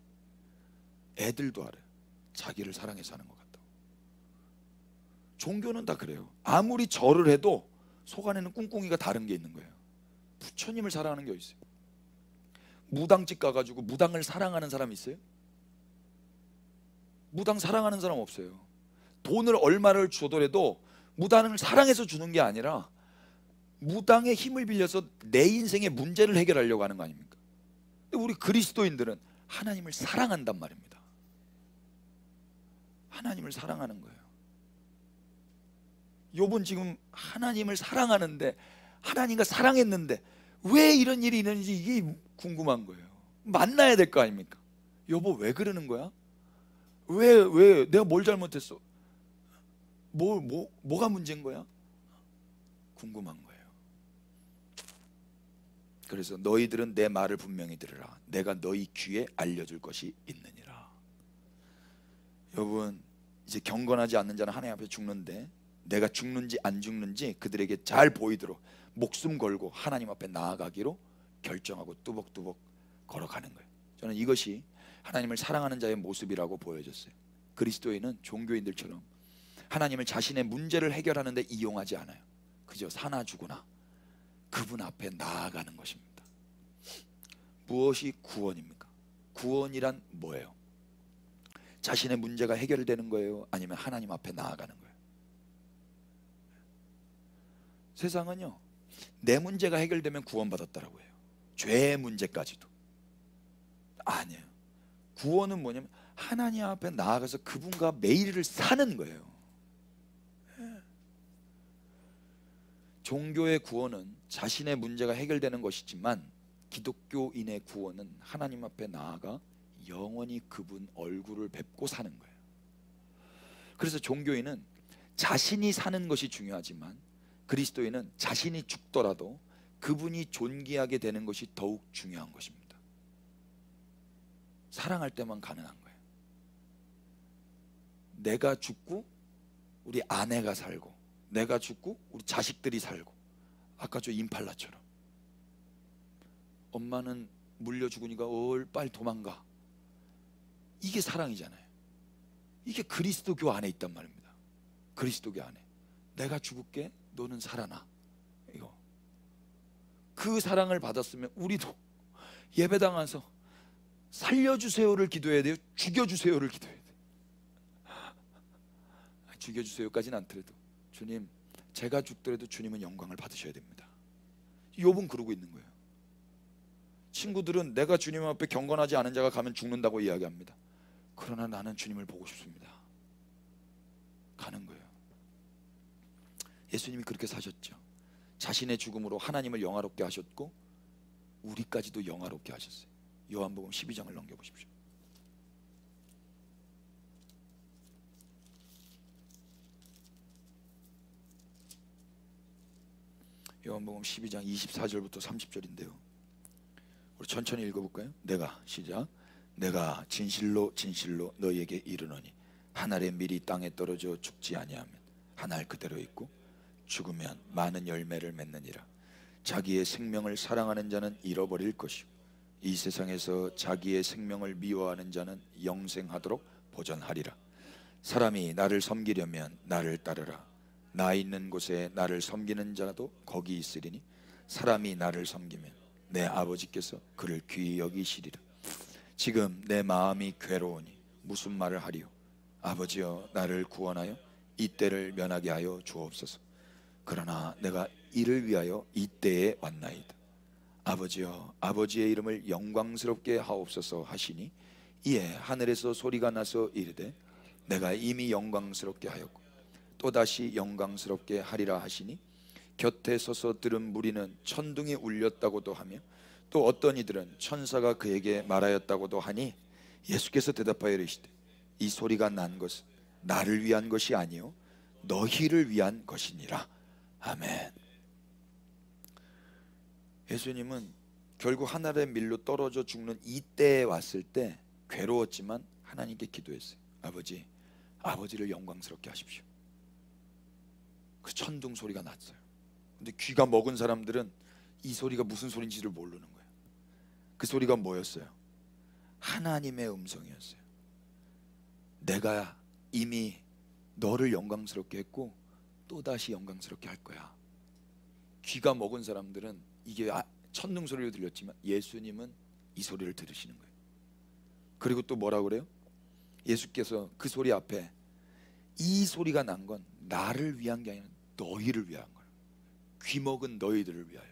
애들도 알아요. 자기를 사랑해서 하는 것 같다고. 종교는 다 그래요. 아무리 절을 해도 속 안에는 꿍꿍이가 다른 게 있는 거예요. 부처님을 사랑하는 게 어디 있어요? 무당집 가가지고 무당을 사랑하는 사람 있어요? 무당 사랑하는 사람 없어요. 돈을 얼마를 주더라도 무당을 사랑해서 주는 게 아니라 무당의 힘을 빌려서 내 인생의 문제를 해결하려고 하는 거 아닙니까? 근데 우리 그리스도인들은 하나님을 사랑한단 말입니다. 하나님을 사랑하는 거예요. 욥은 지금 하나님을 사랑하는데 하나님과 사랑했는데 왜 이런 일이 있는지 이게 궁금한 거예요. 만나야 될 거 아닙니까? 여보 왜 그러는 거야? 왜 내가 뭘 잘못했어? 뭐가 문제인 거야? 궁금한 거예요. 그래서 너희들은 내 말을 분명히 들으라. 내가 너희 귀에 알려줄 것이 있느니라. 여러분 이제 경건하지 않는 자는 하나님 앞에 죽는데 내가 죽는지 안 죽는지 그들에게 잘 보이도록 목숨 걸고 하나님 앞에 나아가기로 결정하고 뚜벅뚜벅 걸어가는 거예요. 저는 이것이 하나님을 사랑하는 자의 모습이라고 보여졌어요. 그리스도인은 종교인들처럼 하나님을 자신의 문제를 해결하는 데 이용하지 않아요. 그저 사나 죽으나 그분 앞에 나아가는 것입니다. 무엇이 구원입니까? 구원이란 뭐예요? 자신의 문제가 해결되는 거예요? 아니면 하나님 앞에 나아가는 거예요? 세상은요, 내 문제가 해결되면 구원받았다라고 해요. 죄의 문제까지도. 아니에요. 구원은 뭐냐면 하나님 앞에 나아가서 그분과 매일을 사는 거예요. 종교의 구원은 자신의 문제가 해결되는 것이지만 기독교인의 구원은 하나님 앞에 나아가 영원히 그분 얼굴을 뵙고 사는 거예요. 그래서 종교인은 자신이 사는 것이 중요하지만 그리스도인은 자신이 죽더라도 그분이 존귀하게 되는 것이 더욱 중요한 것입니다. 사랑할 때만 가능한 거예요. 내가 죽고 우리 아내가 살고, 내가 죽고 우리 자식들이 살고, 아까 저 임팔라처럼 엄마는 물려 죽으니까 빨리 도망가. 이게 사랑이잖아요. 이게 그리스도교 안에 있단 말입니다. 그리스도교 안에 내가 죽을게, 너는 살아나. 이거 그 사랑을 받았으면 우리도 예배당에서 살려주세요를 기도해야 돼요? 죽여주세요를 기도해야 돼요? 죽여주세요까지는 않더라도 주님, 제가 죽더라도 주님은 영광을 받으셔야 됩니다. 욥은 그러고 있는 거예요. 친구들은 내가 주님 앞에 경건하지 않은 자가 가면 죽는다고 이야기합니다. 그러나 나는 주님을 보고 싶습니다. 가는 거예요. 예수님이 그렇게 사셨죠. 자신의 죽음으로 하나님을 영화롭게 하셨고 우리까지도 영화롭게 하셨어요. 요한복음 12장을 넘겨보십시오. 요한복음 12장 24절부터 30절인데요 우리 천천히 읽어볼까요? 시작. 내가 진실로 진실로 너희에게 이르노니 한 알의 밀이 땅에 떨어져 죽지 아니하면 한 알 그대로 있고 죽으면 많은 열매를 맺느니라. 자기의 생명을 사랑하는 자는 잃어버릴 것이고 이 세상에서 자기의 생명을 미워하는 자는 영생하도록 보전하리라. 사람이 나를 섬기려면 나를 따르라. 나 있는 곳에 나를 섬기는 자도 거기 있으리니 사람이 나를 섬기면 내 아버지께서 그를 귀히 여기시리라. 지금 내 마음이 괴로우니 무슨 말을 하리요? 아버지여, 나를 구원하여 이 때를 면하게 하여 주옵소서. 그러나 내가 이를 위하여 이 때에 왔나이다. 아버지여, 아버지의 이름을 영광스럽게 하옵소서 하시니 이에 하늘에서 소리가 나서 이르되 내가 이미 영광스럽게 하였고 또다시 영광스럽게 하리라 하시니 곁에 서서 들은 무리는 천둥이 울렸다고도 하며 또 어떤 이들은 천사가 그에게 말하였다고도 하니 예수께서 대답하여 이르시되 이 소리가 난 것은 나를 위한 것이 아니요 너희를 위한 것이니라. 아멘. 예수님은 결국 하늘의 밀로 떨어져 죽는 이때에 왔을 때 괴로웠지만 하나님께 기도했어요. 아버지를 영광스럽게 하십시오. 그 천둥 소리가 났어요. 근데 귀가 먹은 사람들은 이 소리가 무슨 소리인지를 모르는 거예요. 그 소리가 뭐였어요? 하나님의 음성이었어요. 내가 이미 너를 영광스럽게 했고 또다시 영광스럽게 할 거야. 귀가 먹은 사람들은 이게 천둥 소리로 들렸지만 예수님은 이 소리를 들으시는 거예요. 그리고 또 뭐라고 그래요? 예수께서 그 소리 앞에 이 소리가 난 건 나를 위한 게 아니라 너희를 위한 거예요. 귀 먹은 너희들을 위하여,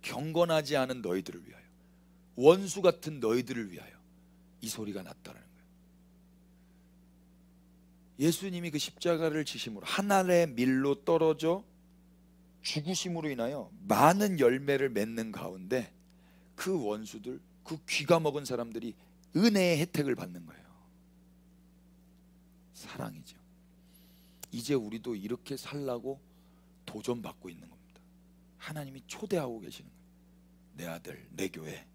경건하지 않은 너희들을 위하여, 원수 같은 너희들을 위하여 이 소리가 났다는 거예요. 예수님이 그 십자가를 지심으로 하늘의 밀로 떨어져 죽으심으로 인하여 많은 열매를 맺는 가운데 그 원수들, 그 귀가 먹은 사람들이 은혜의 혜택을 받는 거예요. 사랑이죠. 이제 우리도 이렇게 살라고 도전받고 있는 겁니다. 하나님이 초대하고 계시는 거예요. 내 아들, 내 교회,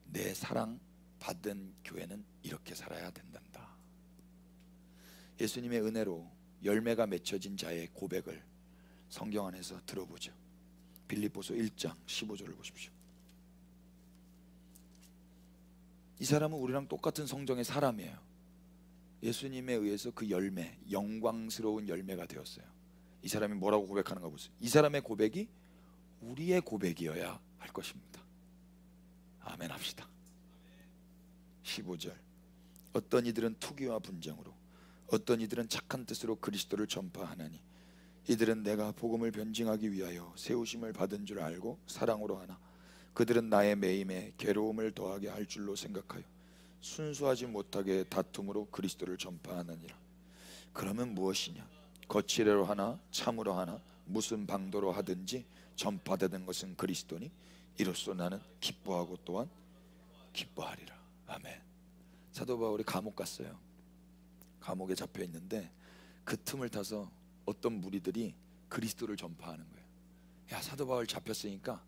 내 사랑 받은 교회는 이렇게 살아야 된단다. 예수님의 은혜로 열매가 맺혀진 자의 고백을 성경 안에서 들어보죠. 빌립보서 1장 15절을 보십시오. 이 사람은 우리랑 똑같은 성정의 사람이에요. 예수님에 의해서 그 열매, 영광스러운 열매가 되었어요. 이 사람이 뭐라고 고백하는가 보세요. 이 사람의 고백이 우리의 고백이어야 할 것입니다. 아멘 합시다. 15절 어떤 이들은 투기와 분쟁으로 어떤 이들은 착한 뜻으로 그리스도를 전파하나니 이들은 내가 복음을 변증하기 위하여 세우심을 받은 줄 알고 사랑으로 하나 그들은 나의 매임에 괴로움을 더하게 할 줄로 생각하여 순수하지 못하게 다툼으로 그리스도를 전파하느니라. 그러면 무엇이냐? 거칠애로 하나 참으로 하나 무슨 방도로 하든지 전파되는 것은 그리스도니 이로써 나는 기뻐하고 또한 기뻐하리라. 아멘. 사도 바울이 감옥 갔어요. 감옥에 잡혀 있는데 그 틈을 타서 어떤 무리들이 그리스도를 전파하는 거예요. 야, 사도 바울 잡혔으니까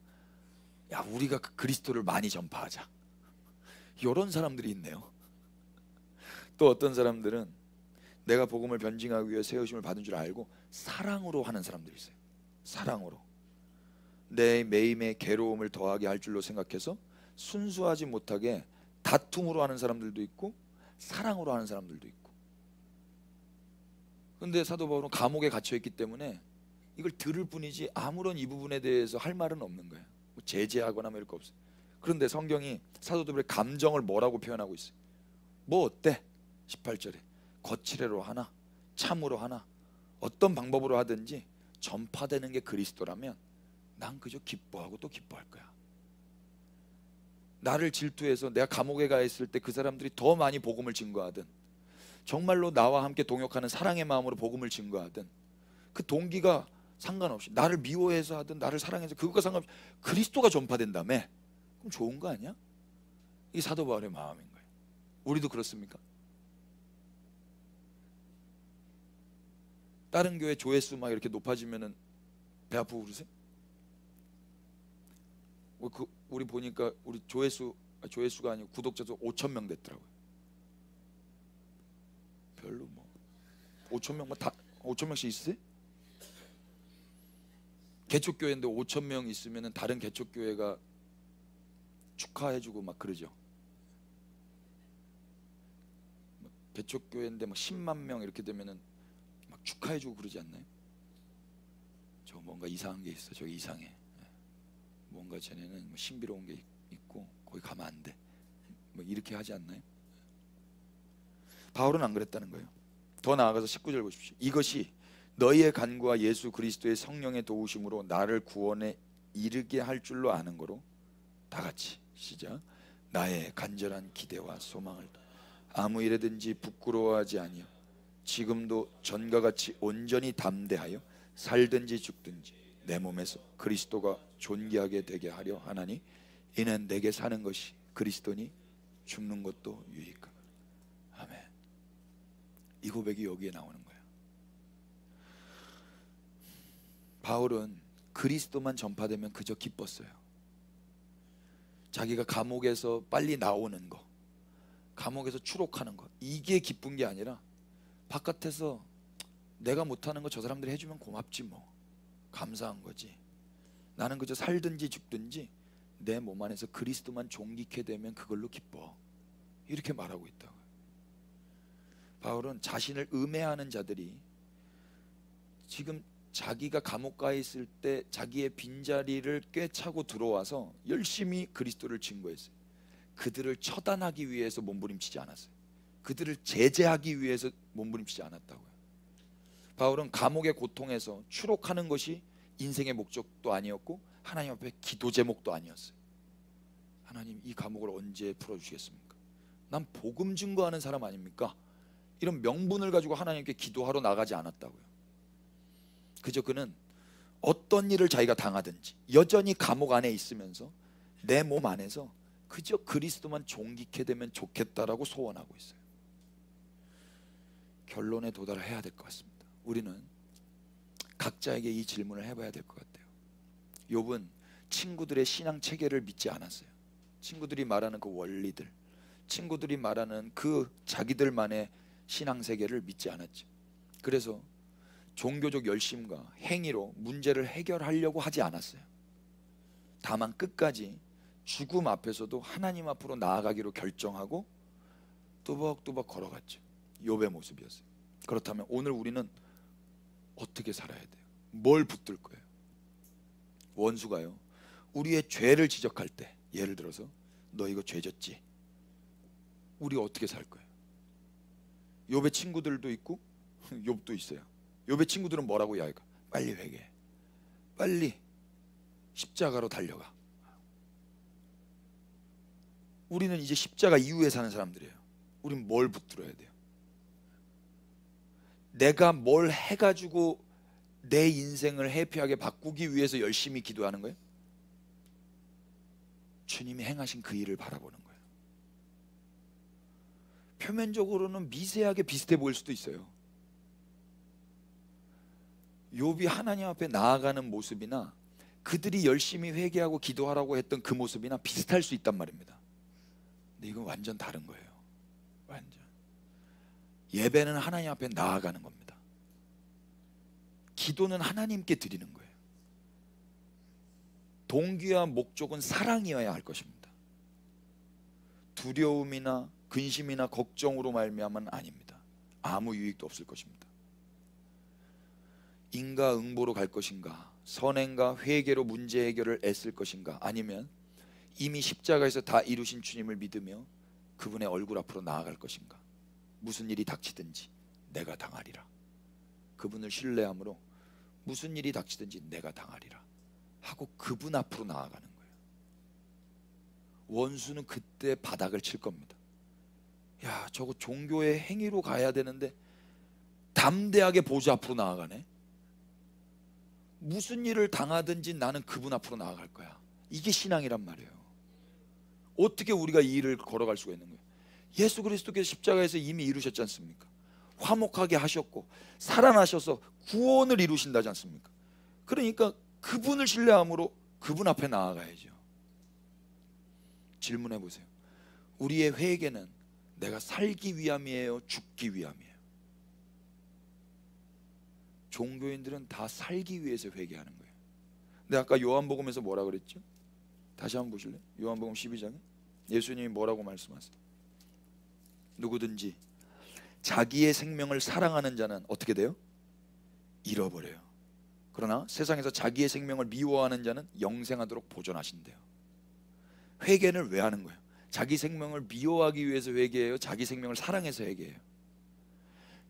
야, 우리가 그리스도를 많이 전파하자. 이런 사람들이 있네요. 또 어떤 사람들은 내가 복음을 변증하기 위해 세우심을 받은 줄 알고 사랑으로 하는 사람들이 있어요. 사랑으로 내 매임에 괴로움을 더하게 할 줄로 생각해서 순수하지 못하게 다툼으로 하는 사람들도 있고 사랑으로 하는 사람들도 있고. 그런데 사도 바울은 감옥에 갇혀있기 때문에 이걸 들을 뿐이지 아무런 이 부분에 대해서 할 말은 없는 거예요. 뭐 제재하거나 뭐 이럴 거 없어요. 그런데 성경이 사도들의 감정을 뭐라고 표현하고 있어요? 뭐 어때? 18절에 거칠애로 하나 참으로 하나 어떤 방법으로 하든지 전파되는 게 그리스도라면 난 그저 기뻐하고 또 기뻐할 거야. 나를 질투해서 내가 감옥에 가 있을 때 그 사람들이 더 많이 복음을 증거하든 정말로 나와 함께 동역하는 사랑의 마음으로 복음을 증거하든 그 동기가 상관없이 나를 미워해서 하든 나를 사랑해서 그것과 상관없이 그리스도가 전파된다며 그럼 좋은 거 아니야? 이게 사도 바울의 마음인 거예요. 우리도 그렇습니까? 다른 교회 조회수 막 이렇게 높아지면은 배 아프고 그러세요? 우리 보니까 우리 조회수가 아니고 구독자도 5,000명 됐더라고요. 별로 뭐 5,000명 다 5,000명씩 있으세요? 개척교회인데 5,000명 있으면은 다른 개척교회가 축하해주고 막 그러죠. 개척교회인데 막 10만 명 이렇게 되면은 막 축하해주고 그러지 않나요? 저 뭔가 이상한 게 있어. 저기 이상해. 뭔가 쟤네는 뭐 신비로운 게 있고 거기 가면 안 돼. 뭐 이렇게 하지 않나요? 바울은 안 그랬다는 거예요. 더 나아가서 19절 보십시오. 이것이 너희의 간구와 예수 그리스도의 성령의 도우심으로 나를 구원에 이르게 할 줄로 아는 거로 다 같이 시작. 나의 간절한 기대와 소망을 아무 일에든지 부끄러워하지 아니요 지금도 전과 같이 온전히 담대하여 살든지 죽든지 내 몸에서 그리스도가 존귀하게 되게 하려 하나니 이는 내게 사는 것이 그리스도니 죽는 것도 유익하다. 아멘. 이 고백이 여기에 나오는 거예요. 바울은 그리스도만 전파되면 그저 기뻤어요. 자기가 감옥에서 빨리 나오는 거, 감옥에서 추록하는 거, 이게 기쁜 게 아니라 바깥에서 내가 못하는 거 저 사람들이 해주면 고맙지 뭐, 감사한 거지. 나는 그저 살든지 죽든지 내 몸 안에서 그리스도만 존귀케 되면 그걸로 기뻐. 이렇게 말하고 있다고요. 바울은 자신을 음해하는 자들이 지금 자기가 감옥 가 있을 때 자기의 빈자리를 꿰차고 들어와서 열심히 그리스도를 증거했어요. 그들을 처단하기 위해서 몸부림치지 않았어요. 그들을 제재하기 위해서 몸부림치지 않았다고요. 바울은 감옥의 고통에서 추록하는 것이 인생의 목적도 아니었고 하나님 앞에 기도 제목도 아니었어요. 하나님, 이 감옥을 언제 풀어주시겠습니까? 난 복음 증거하는 사람 아닙니까? 이런 명분을 가지고 하나님께 기도하러 나가지 않았다고요. 그저 그는 어떤 일을 자기가 당하든지 여전히 감옥 안에 있으면서 내 몸 안에서 그저 그리스도만 존귀케 되면 좋겠다라고 소원하고 있어요. 결론에 도달해야 될 것 같습니다. 우리는 각자에게 이 질문을 해봐야 될 것 같아요. 욥은 친구들의 신앙 체계를 믿지 않았어요. 친구들이 말하는 그 원리들, 친구들이 말하는 그 자기들만의 신앙 세계를 믿지 않았죠. 그래서 종교적 열심과 행위로 문제를 해결하려고 하지 않았어요. 다만 끝까지 죽음 앞에서도 하나님 앞으로 나아가기로 결정하고 뚜벅뚜벅 걸어갔죠. 욥의 모습이었어요. 그렇다면 오늘 우리는 어떻게 살아야 돼요? 뭘 붙들 거예요? 원수가요, 우리의 죄를 지적할 때, 예를 들어서 너 이거 죄 졌지? 우리 어떻게 살 거예요? 욥의 친구들도 있고 욥도 있어요. 욥의 친구들은 뭐라고 이야기할까? 빨리 회개해, 빨리 십자가로 달려가. 우리는 이제 십자가 이후에 사는 사람들이에요. 우린 뭘 붙들어야 돼요? 내가 뭘 해가지고 내 인생을 해피하게 바꾸기 위해서 열심히 기도하는 거예요? 주님이 행하신 그 일을 바라보는 거예요. 표면적으로는 미세하게 비슷해 보일 수도 있어요. 욥이 하나님 앞에 나아가는 모습이나 그들이 열심히 회개하고 기도하라고 했던 그 모습이나 비슷할 수 있단 말입니다. 근데 이건 완전 다른 거예요. 완전. 예배는 하나님 앞에 나아가는 겁니다. 기도는 하나님께 드리는 거예요. 동기와 목적은 사랑이어야 할 것입니다. 두려움이나 근심이나 걱정으로 말미암아는 아닙니다. 아무 유익도 없을 것입니다. 인과응보로 갈 것인가, 선행과 회개로 문제 해결을 애쓸 것인가, 아니면 이미 십자가에서 다 이루신 주님을 믿으며 그분의 얼굴 앞으로 나아갈 것인가. 무슨 일이 닥치든지 내가 당하리라. 그분을 신뢰함으로 무슨 일이 닥치든지 내가 당하리라 하고 그분 앞으로 나아가는 거예요. 원수는 그때 바닥을 칠 겁니다. 야, 저거 종교의 행위로 가야 되는데 담대하게 보좌 앞으로 나아가네. 무슨 일을 당하든지 나는 그분 앞으로 나아갈 거야. 이게 신앙이란 말이에요. 어떻게 우리가 이 일을 걸어갈 수가 있는 거예요? 예수 그리스도께서 십자가에서 이미 이루셨지 않습니까? 화목하게 하셨고 살아나셔서 구원을 이루신다지 않습니까? 그러니까 그분을 신뢰함으로 그분 앞에 나아가야죠. 질문해 보세요. 우리의 회개는 내가 살기 위함이에요, 죽기 위함이에요? 종교인들은 다 살기 위해서 회개하는 거예요. 근데 아까 요한복음에서 뭐라 그랬죠? 다시 한번 보실래요? 요한복음 12장에 예수님이 뭐라고 말씀하세요? 누구든지 자기의 생명을 사랑하는 자는 어떻게 돼요? 잃어버려요. 그러나 세상에서 자기의 생명을 미워하는 자는 영생하도록 보존하신대요. 회개는 왜 하는 거예요? 자기 생명을 미워하기 위해서 회개해요? 자기 생명을 사랑해서 회개해요?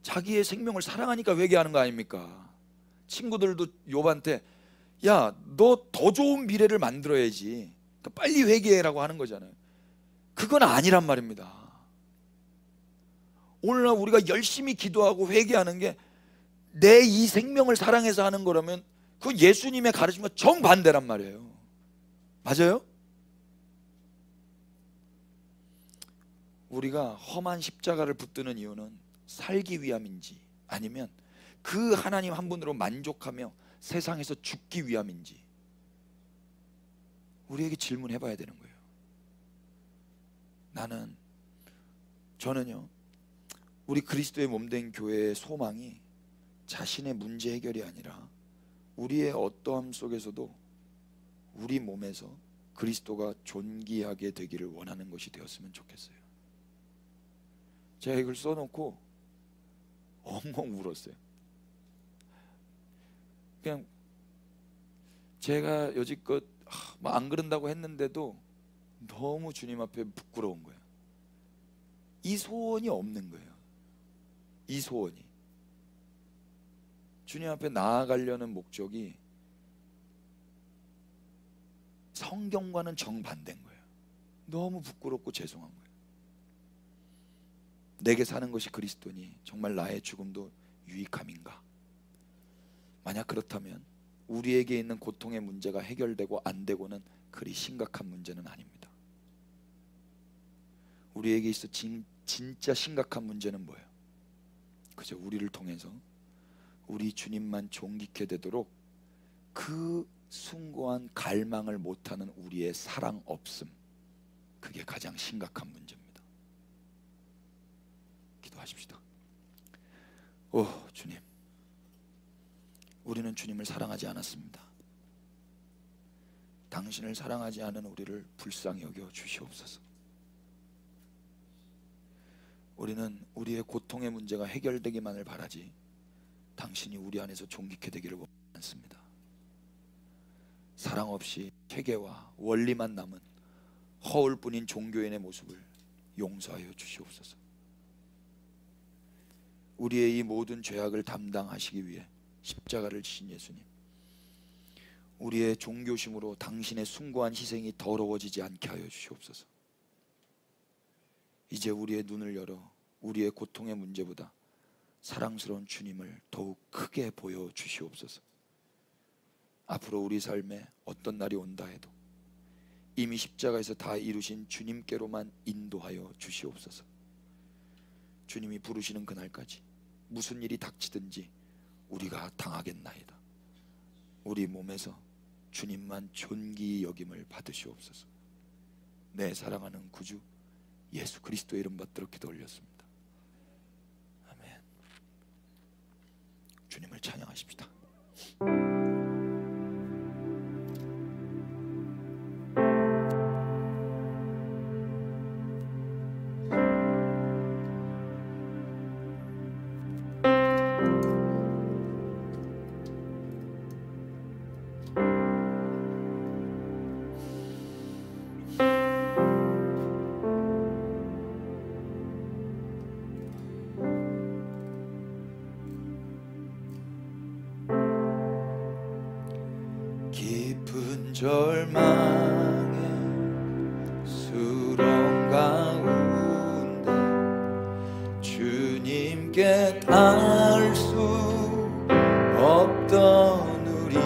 자기의 생명을 사랑하니까 회개하는 거 아닙니까? 친구들도 욥한테 야, 너 더 좋은 미래를 만들어야지, 그러니까 빨리 회개해라고 하는 거잖아요. 그건 아니란 말입니다. 오늘날 우리가 열심히 기도하고 회개하는 게 내 이 생명을 사랑해서 하는 거라면 그건 예수님의 가르침과 정반대란 말이에요. 맞아요? 우리가 험한 십자가를 붙드는 이유는 살기 위함인지 아니면 그 하나님 한 분으로 만족하며 세상에서 죽기 위함인지 우리에게 질문해 봐야 되는 거예요. 저는요, 우리 그리스도의 몸된 교회의 소망이 자신의 문제 해결이 아니라 우리의 어떠함 속에서도 우리 몸에서 그리스도가 존귀하게 되기를 원하는 것이 되었으면 좋겠어요. 제가 이걸 써놓고 엉엉 울었어요. 그냥 제가 여지껏 안 그런다고 했는데도 너무 주님 앞에 부끄러운 거예요. 이 소원이 없는 거예요. 이 소원이 주님 앞에 나아가려는 목적이 성경과는 정반대인 거예요. 너무 부끄럽고 죄송한 거예요. 내게 사는 것이 그리스도니 정말 나의 죽음도 유익함인가? 만약 그렇다면 우리에게 있는 고통의 문제가 해결되고 안 되고는 그리 심각한 문제는 아닙니다. 우리에게 있어 진짜 심각한 문제는 뭐예요? 그저 우리를 통해서 우리 주님만 존귀케 되도록 그 숭고한 갈망을 못하는 우리의 사랑 없음, 그게 가장 심각한 문제입니다. 기도하십시다. 오 주님, 우리는 주님을 사랑하지 않았습니다. 당신을 사랑하지 않은 우리를 불쌍히 여겨 주시옵소서. 우리는 우리의 고통의 문제가 해결되기만을 바라지 당신이 우리 안에서 존귀케 되기를 원합니다. 않습니다. 사랑 없이 체계와 원리만 남은 허울뿐인 종교인의 모습을 용서하여 주시옵소서. 우리의 이 모든 죄악을 담당하시기 위해 십자가를 지신 예수님, 우리의 종교심으로 당신의 숭고한 희생이 더러워지지 않게 하여 주시옵소서. 이제 우리의 눈을 열어 우리의 고통의 문제보다 사랑스러운 주님을 더욱 크게 보여 주시옵소서. 앞으로 우리 삶에 어떤 날이 온다 해도 이미 십자가에서 다 이루신 주님께로만 인도하여 주시옵소서. 주님이 부르시는 그날까지 무슨 일이 닥치든지 우리가 당하겠나이다. 우리 몸에서 주님만 존귀히 여김을 받으시옵소서. 내 사랑하는 구주 예수 그리스도의 이름 받들어 기도 올렸습니다. 아멘. 주님을 찬양하십시다. 깊은 절망의 수렁 가운데 주님께 닿을 수 없던 우리,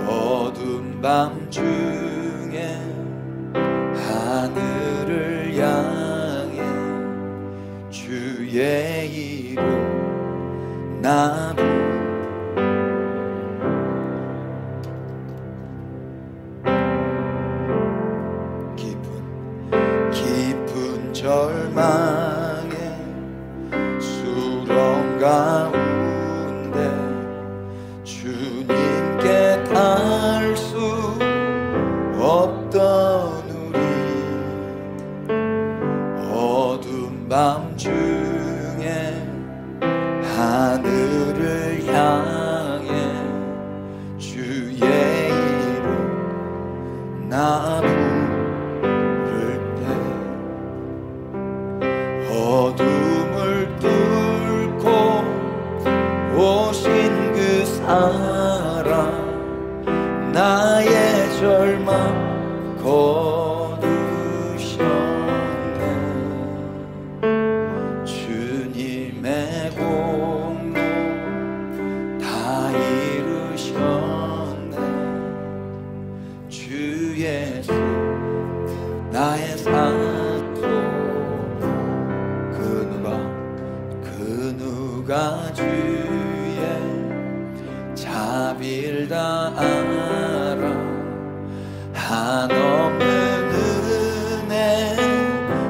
어두운 밤 중에 하늘을 향해 주의 이름 나부 절망의 수렁 가운데 주님께 닿을 수 없던 우리, 어두운 밤 중에 하늘을 향해 주의 이름 나 어둠을 뚫고 오신 그 사랑, 나의 절망 거두셨네. 주님의 공로 다 이루셨네. 주 예수 나의 누가 주의 자비를 다 알아 한없는 은혜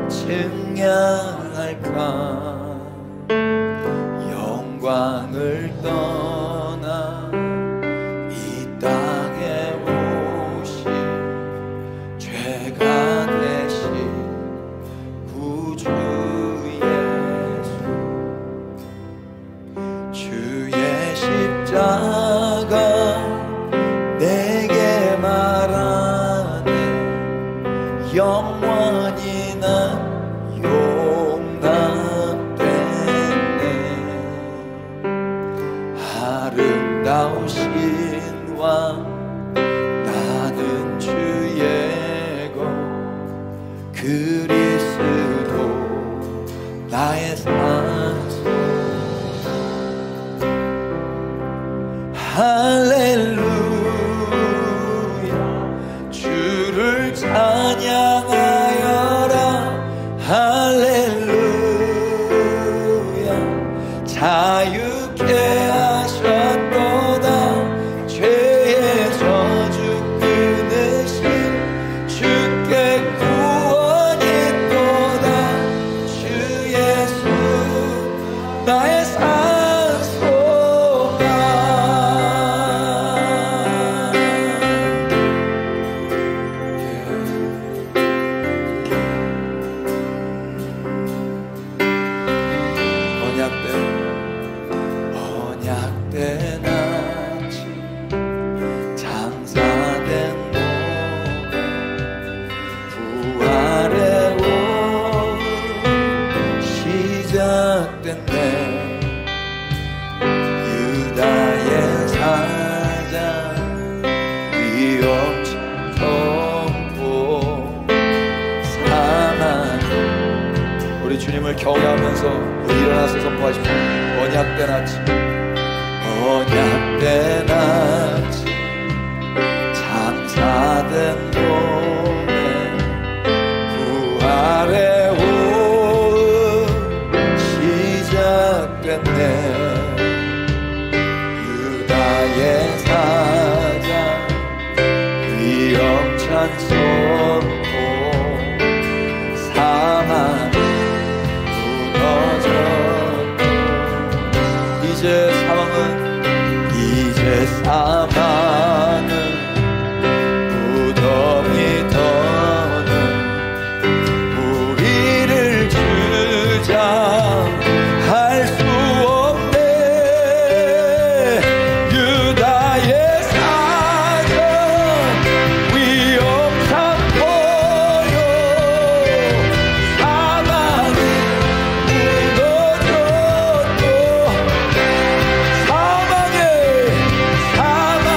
증량할까. 영광을 떠나 이 땅에 오신 죄가 되신 구주 십자가 내게 말하네. 영원히 난 용납됐네. 아름다우신 왕 나는 주의 것 그리스도 나의 산소. 할렐루야 주를 찬양하여라. 할렐루야 자유케 하셨도다. 죄의 저주 끊으신 주께 구원이 있도다. 주 예수 나의 언약된 유다의 사자 위엄 선포 사망. 우리 주님을 경외하면서 우리 일어나서 선포하십시오. 언약된 아침, 언약된 아침, 장사된 몸에 부활의 호흡 시작됐네. 유다의 사자 위엄찬 선포 사망 무너졌고 이제 사망은 무덤이 더는 우리를 주장할 수 없네. 유다의 사자 위엄찬 포효 사망이 무너졌고 사망의 사망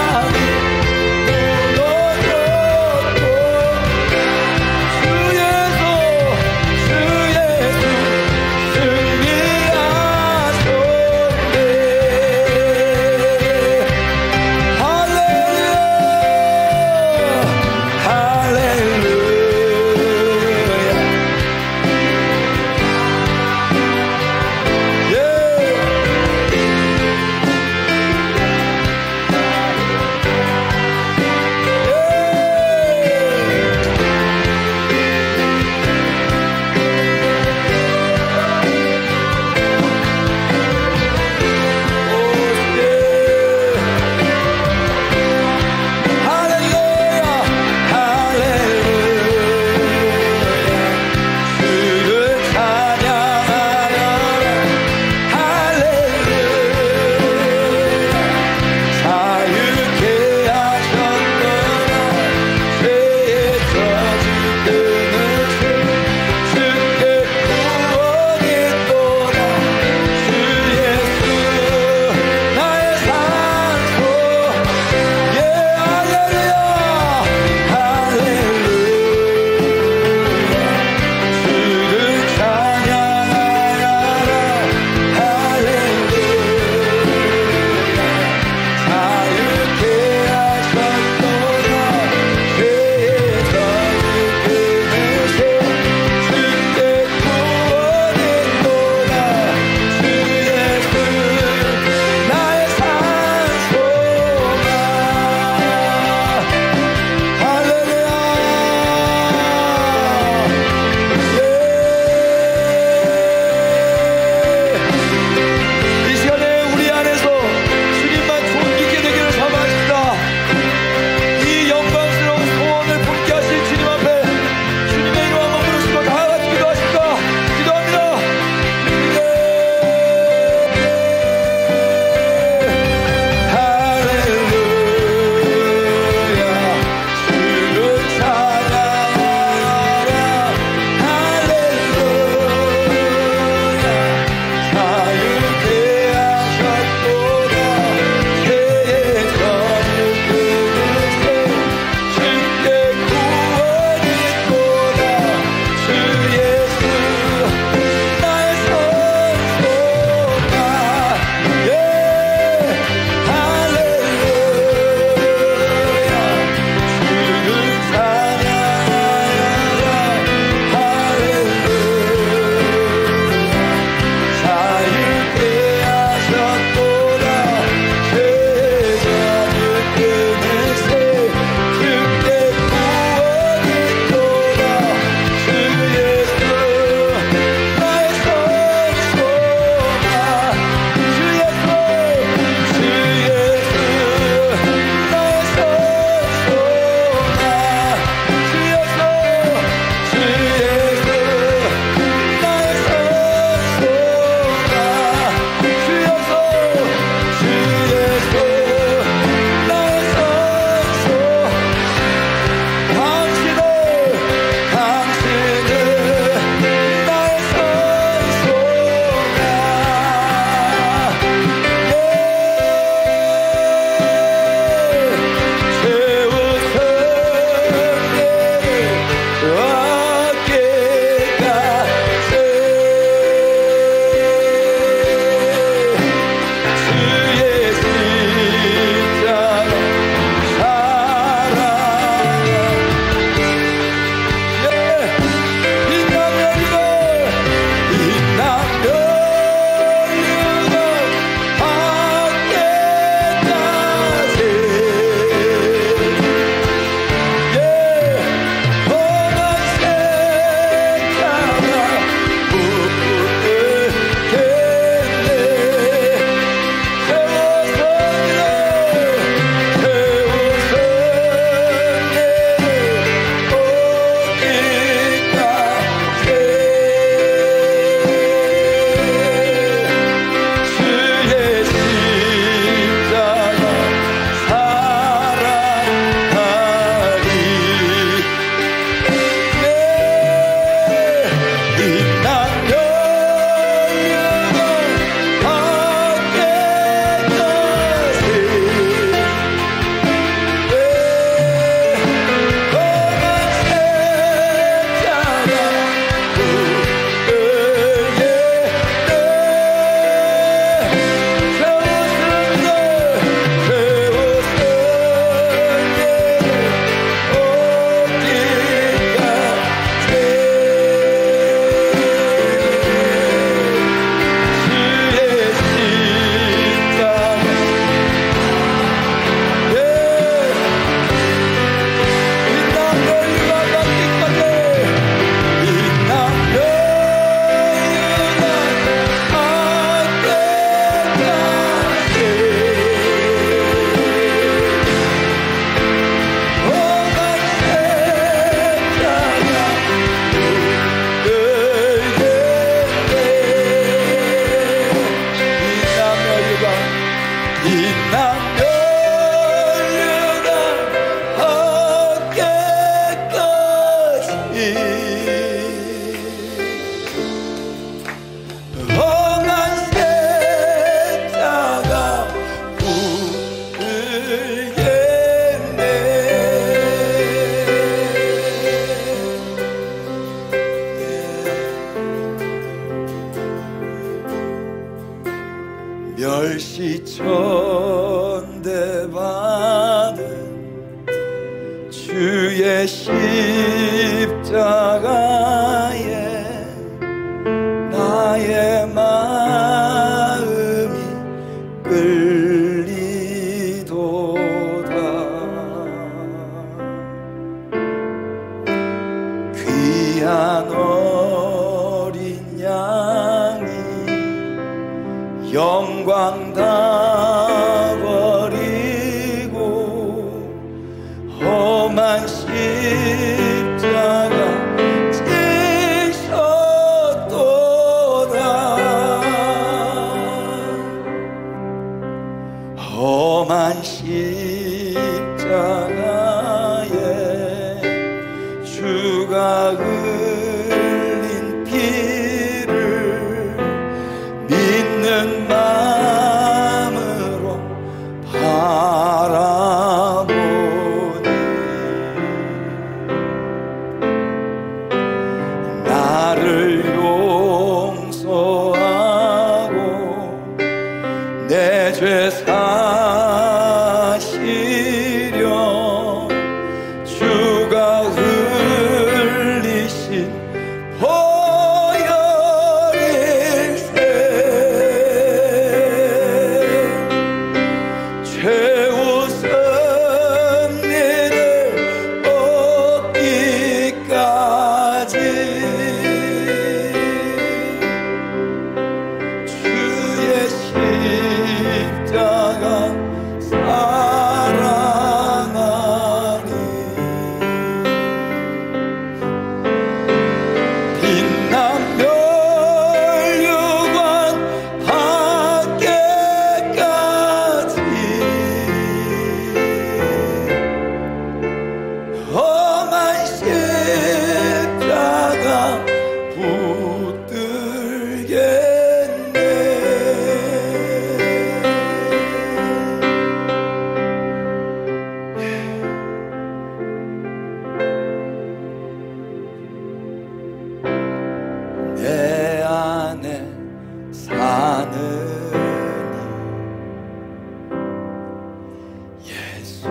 멸시천대받은 주의 십자가에 나의 마음이 끌리도다. 귀한 어린 양이 영광 다 버리고 험한 십자가 지셨도다. 험한 십자가에 주가 흘린 피를 믿는 마음으로 바라보니 나를 용서하고 내 죄 사시려 주가 흘리신 보혈일세. 최후 승리를 얻기까지 주의 십자가 사랑하니 빛난 멸류관 밖에까지 험한 십자가 붙들겠네. 내 안에 사느니 예수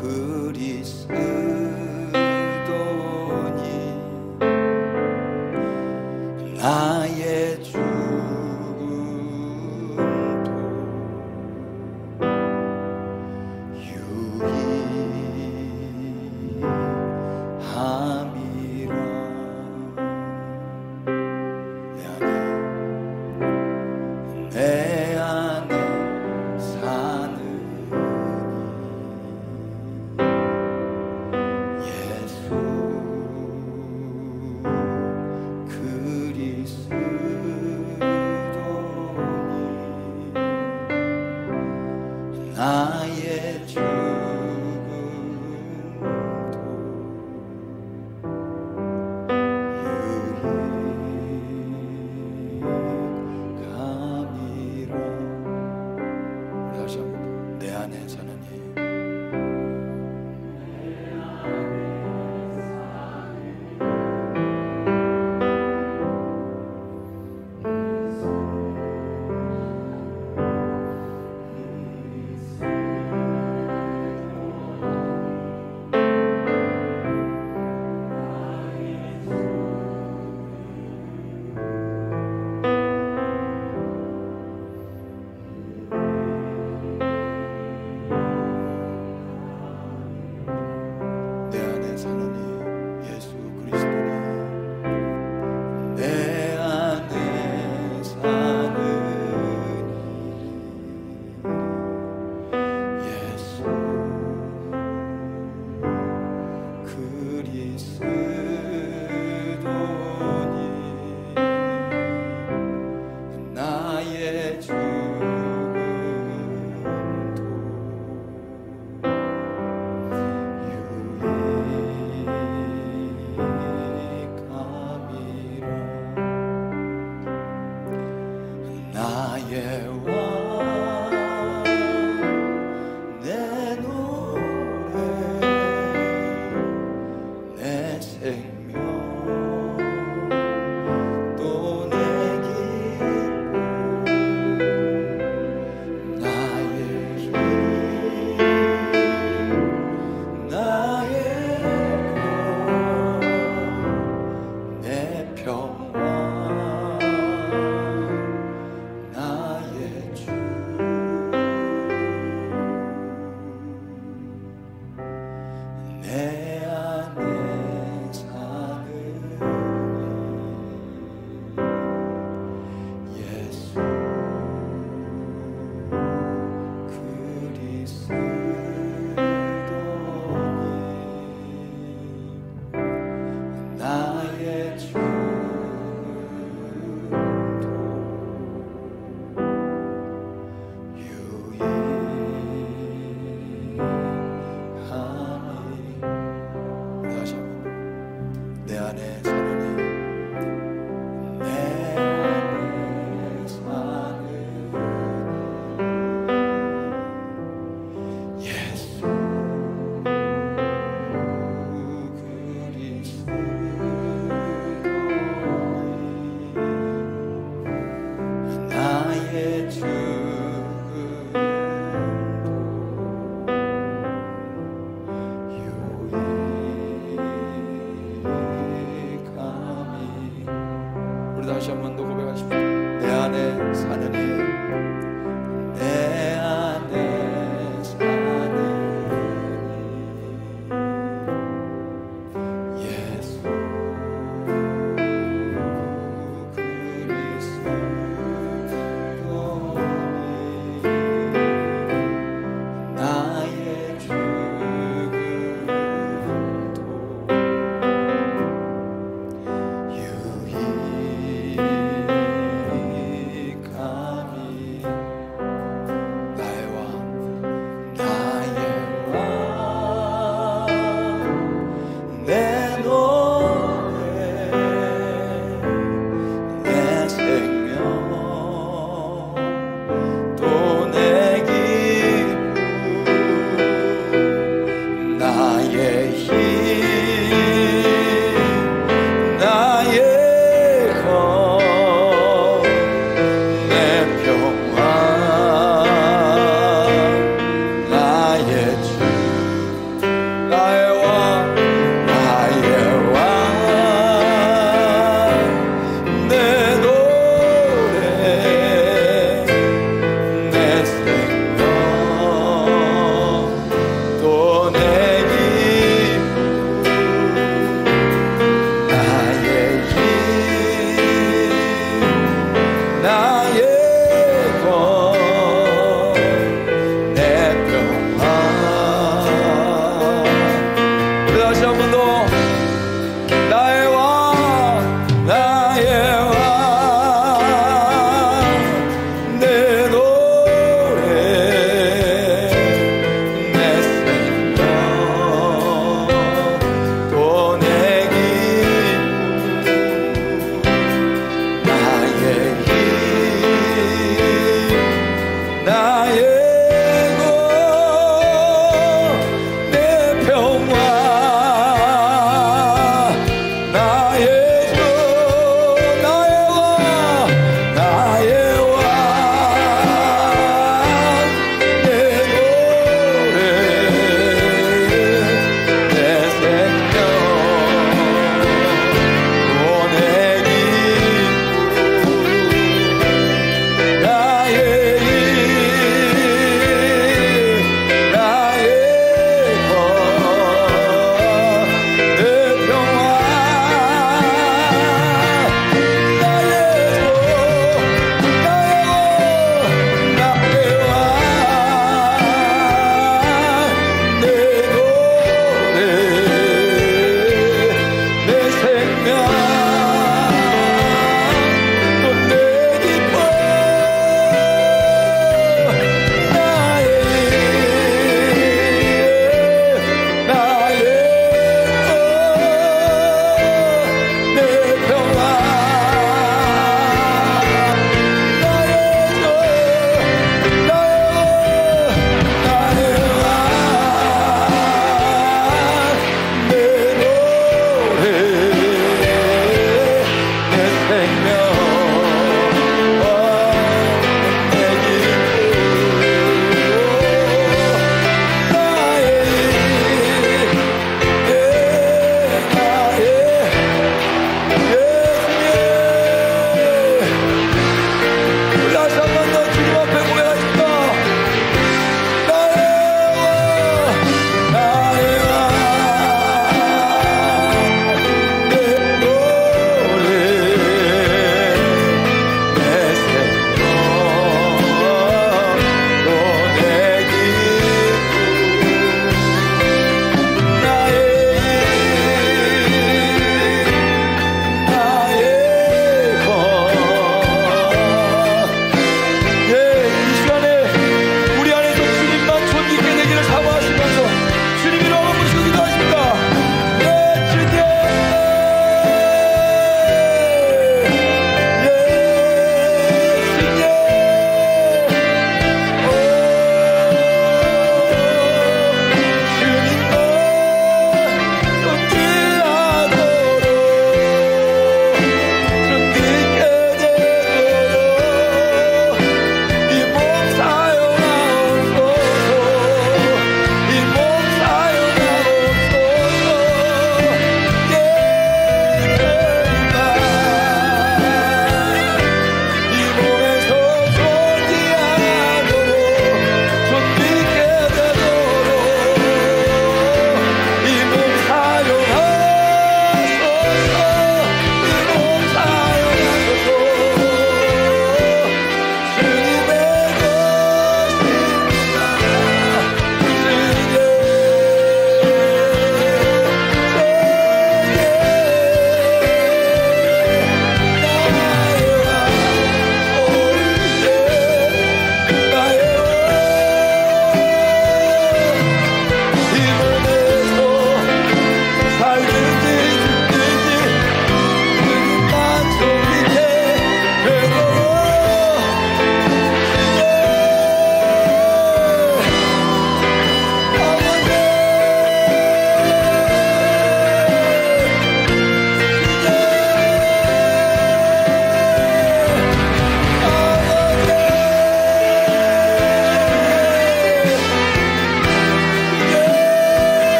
그리스도니 나의 죽음도 유익함이라. 내 안에 사느니 예수 그리스도니 나의 죽음도 유익함이라. 다시 한번 내 안에 사느니 생명 또 내 길 나의 죽음도 유익함이. 우리 다시 한 번 더 고백하십시오. 내 안에 사는 이, 내 안에 사는 이 예수 그리스도니 나의 죽음도 유익함이.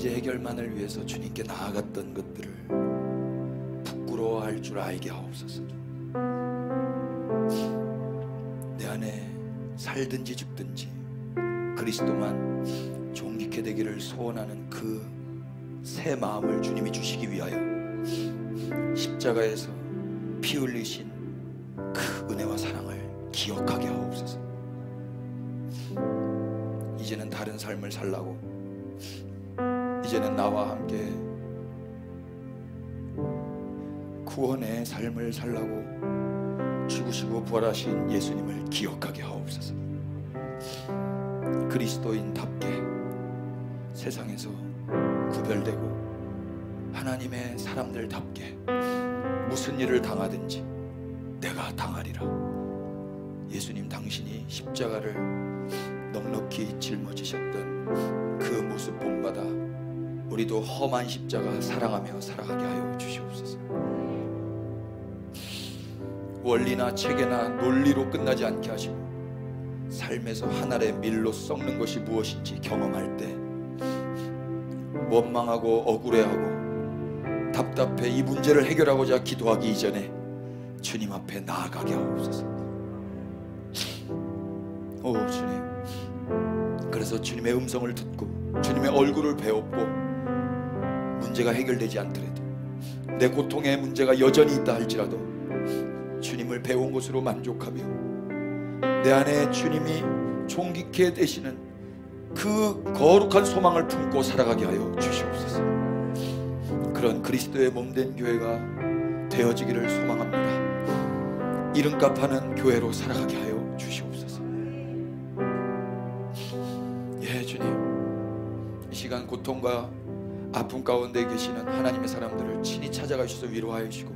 문제 해결만을 위해서 주님께 나아갔던 것들을 부끄러워할 줄 알게 하옵소서. 내 안에 살든지 죽든지 그리스도만 존귀케 되기를 소원하는 그 새 마음을 주님이 주시기 위하여 십자가에서 피 흘리신 그 은혜와 사랑을 기억하게 하옵소서. 이제는 다른 삶을 살라고, 이제는 나와 함께 구원의 삶을 살라고 죽으시고 부활하신 예수님을 기억하게 하옵소서. 그리스도인답게 세상에서 구별되고 하나님의 사람들답게 무슨 일을 당하든지 내가 당하리라. 예수님 당신이 십자가를 넉넉히 짊어지셨던 그 모습 본받아 우리도 험한 십자가 사랑하며 살아가게 하여 주시옵소서. 원리나 체계나 논리로 끝나지 않게 하시고 삶에서 하늘의 밀로 썩는 것이 무엇인지 경험할 때 원망하고 억울해하고 답답해 이 문제를 해결하고자 기도하기 이전에 주님 앞에 나아가게 하옵소서. 오 주님, 그래서 주님의 음성을 듣고 주님의 얼굴을 배웠고 문제가 해결되지 않더라도 내 고통의 문제가 여전히 있다 할지라도 주님을 배운 것으로 만족하며 내 안에 주님이 존귀케 되시는 그 거룩한 소망을 품고 살아가게 하여 주시옵소서. 그런 그리스도의 몸된 교회가 되어지기를 소망합니다. 이름값하는 교회로 살아가게 하여 주시옵소서. 예 주님, 이 시간 고통과 아픔 가운데 계시는 하나님의 사람들을 친히 찾아가셔서 위로하여 주시고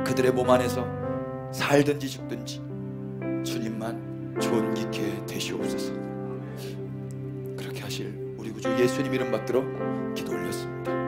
그들의 몸 안에서 살든지 죽든지 주님만 존귀케 되시옵소서. 그렇게 하실 우리 구주 예수님 이름 받들어 기도 올렸습니다.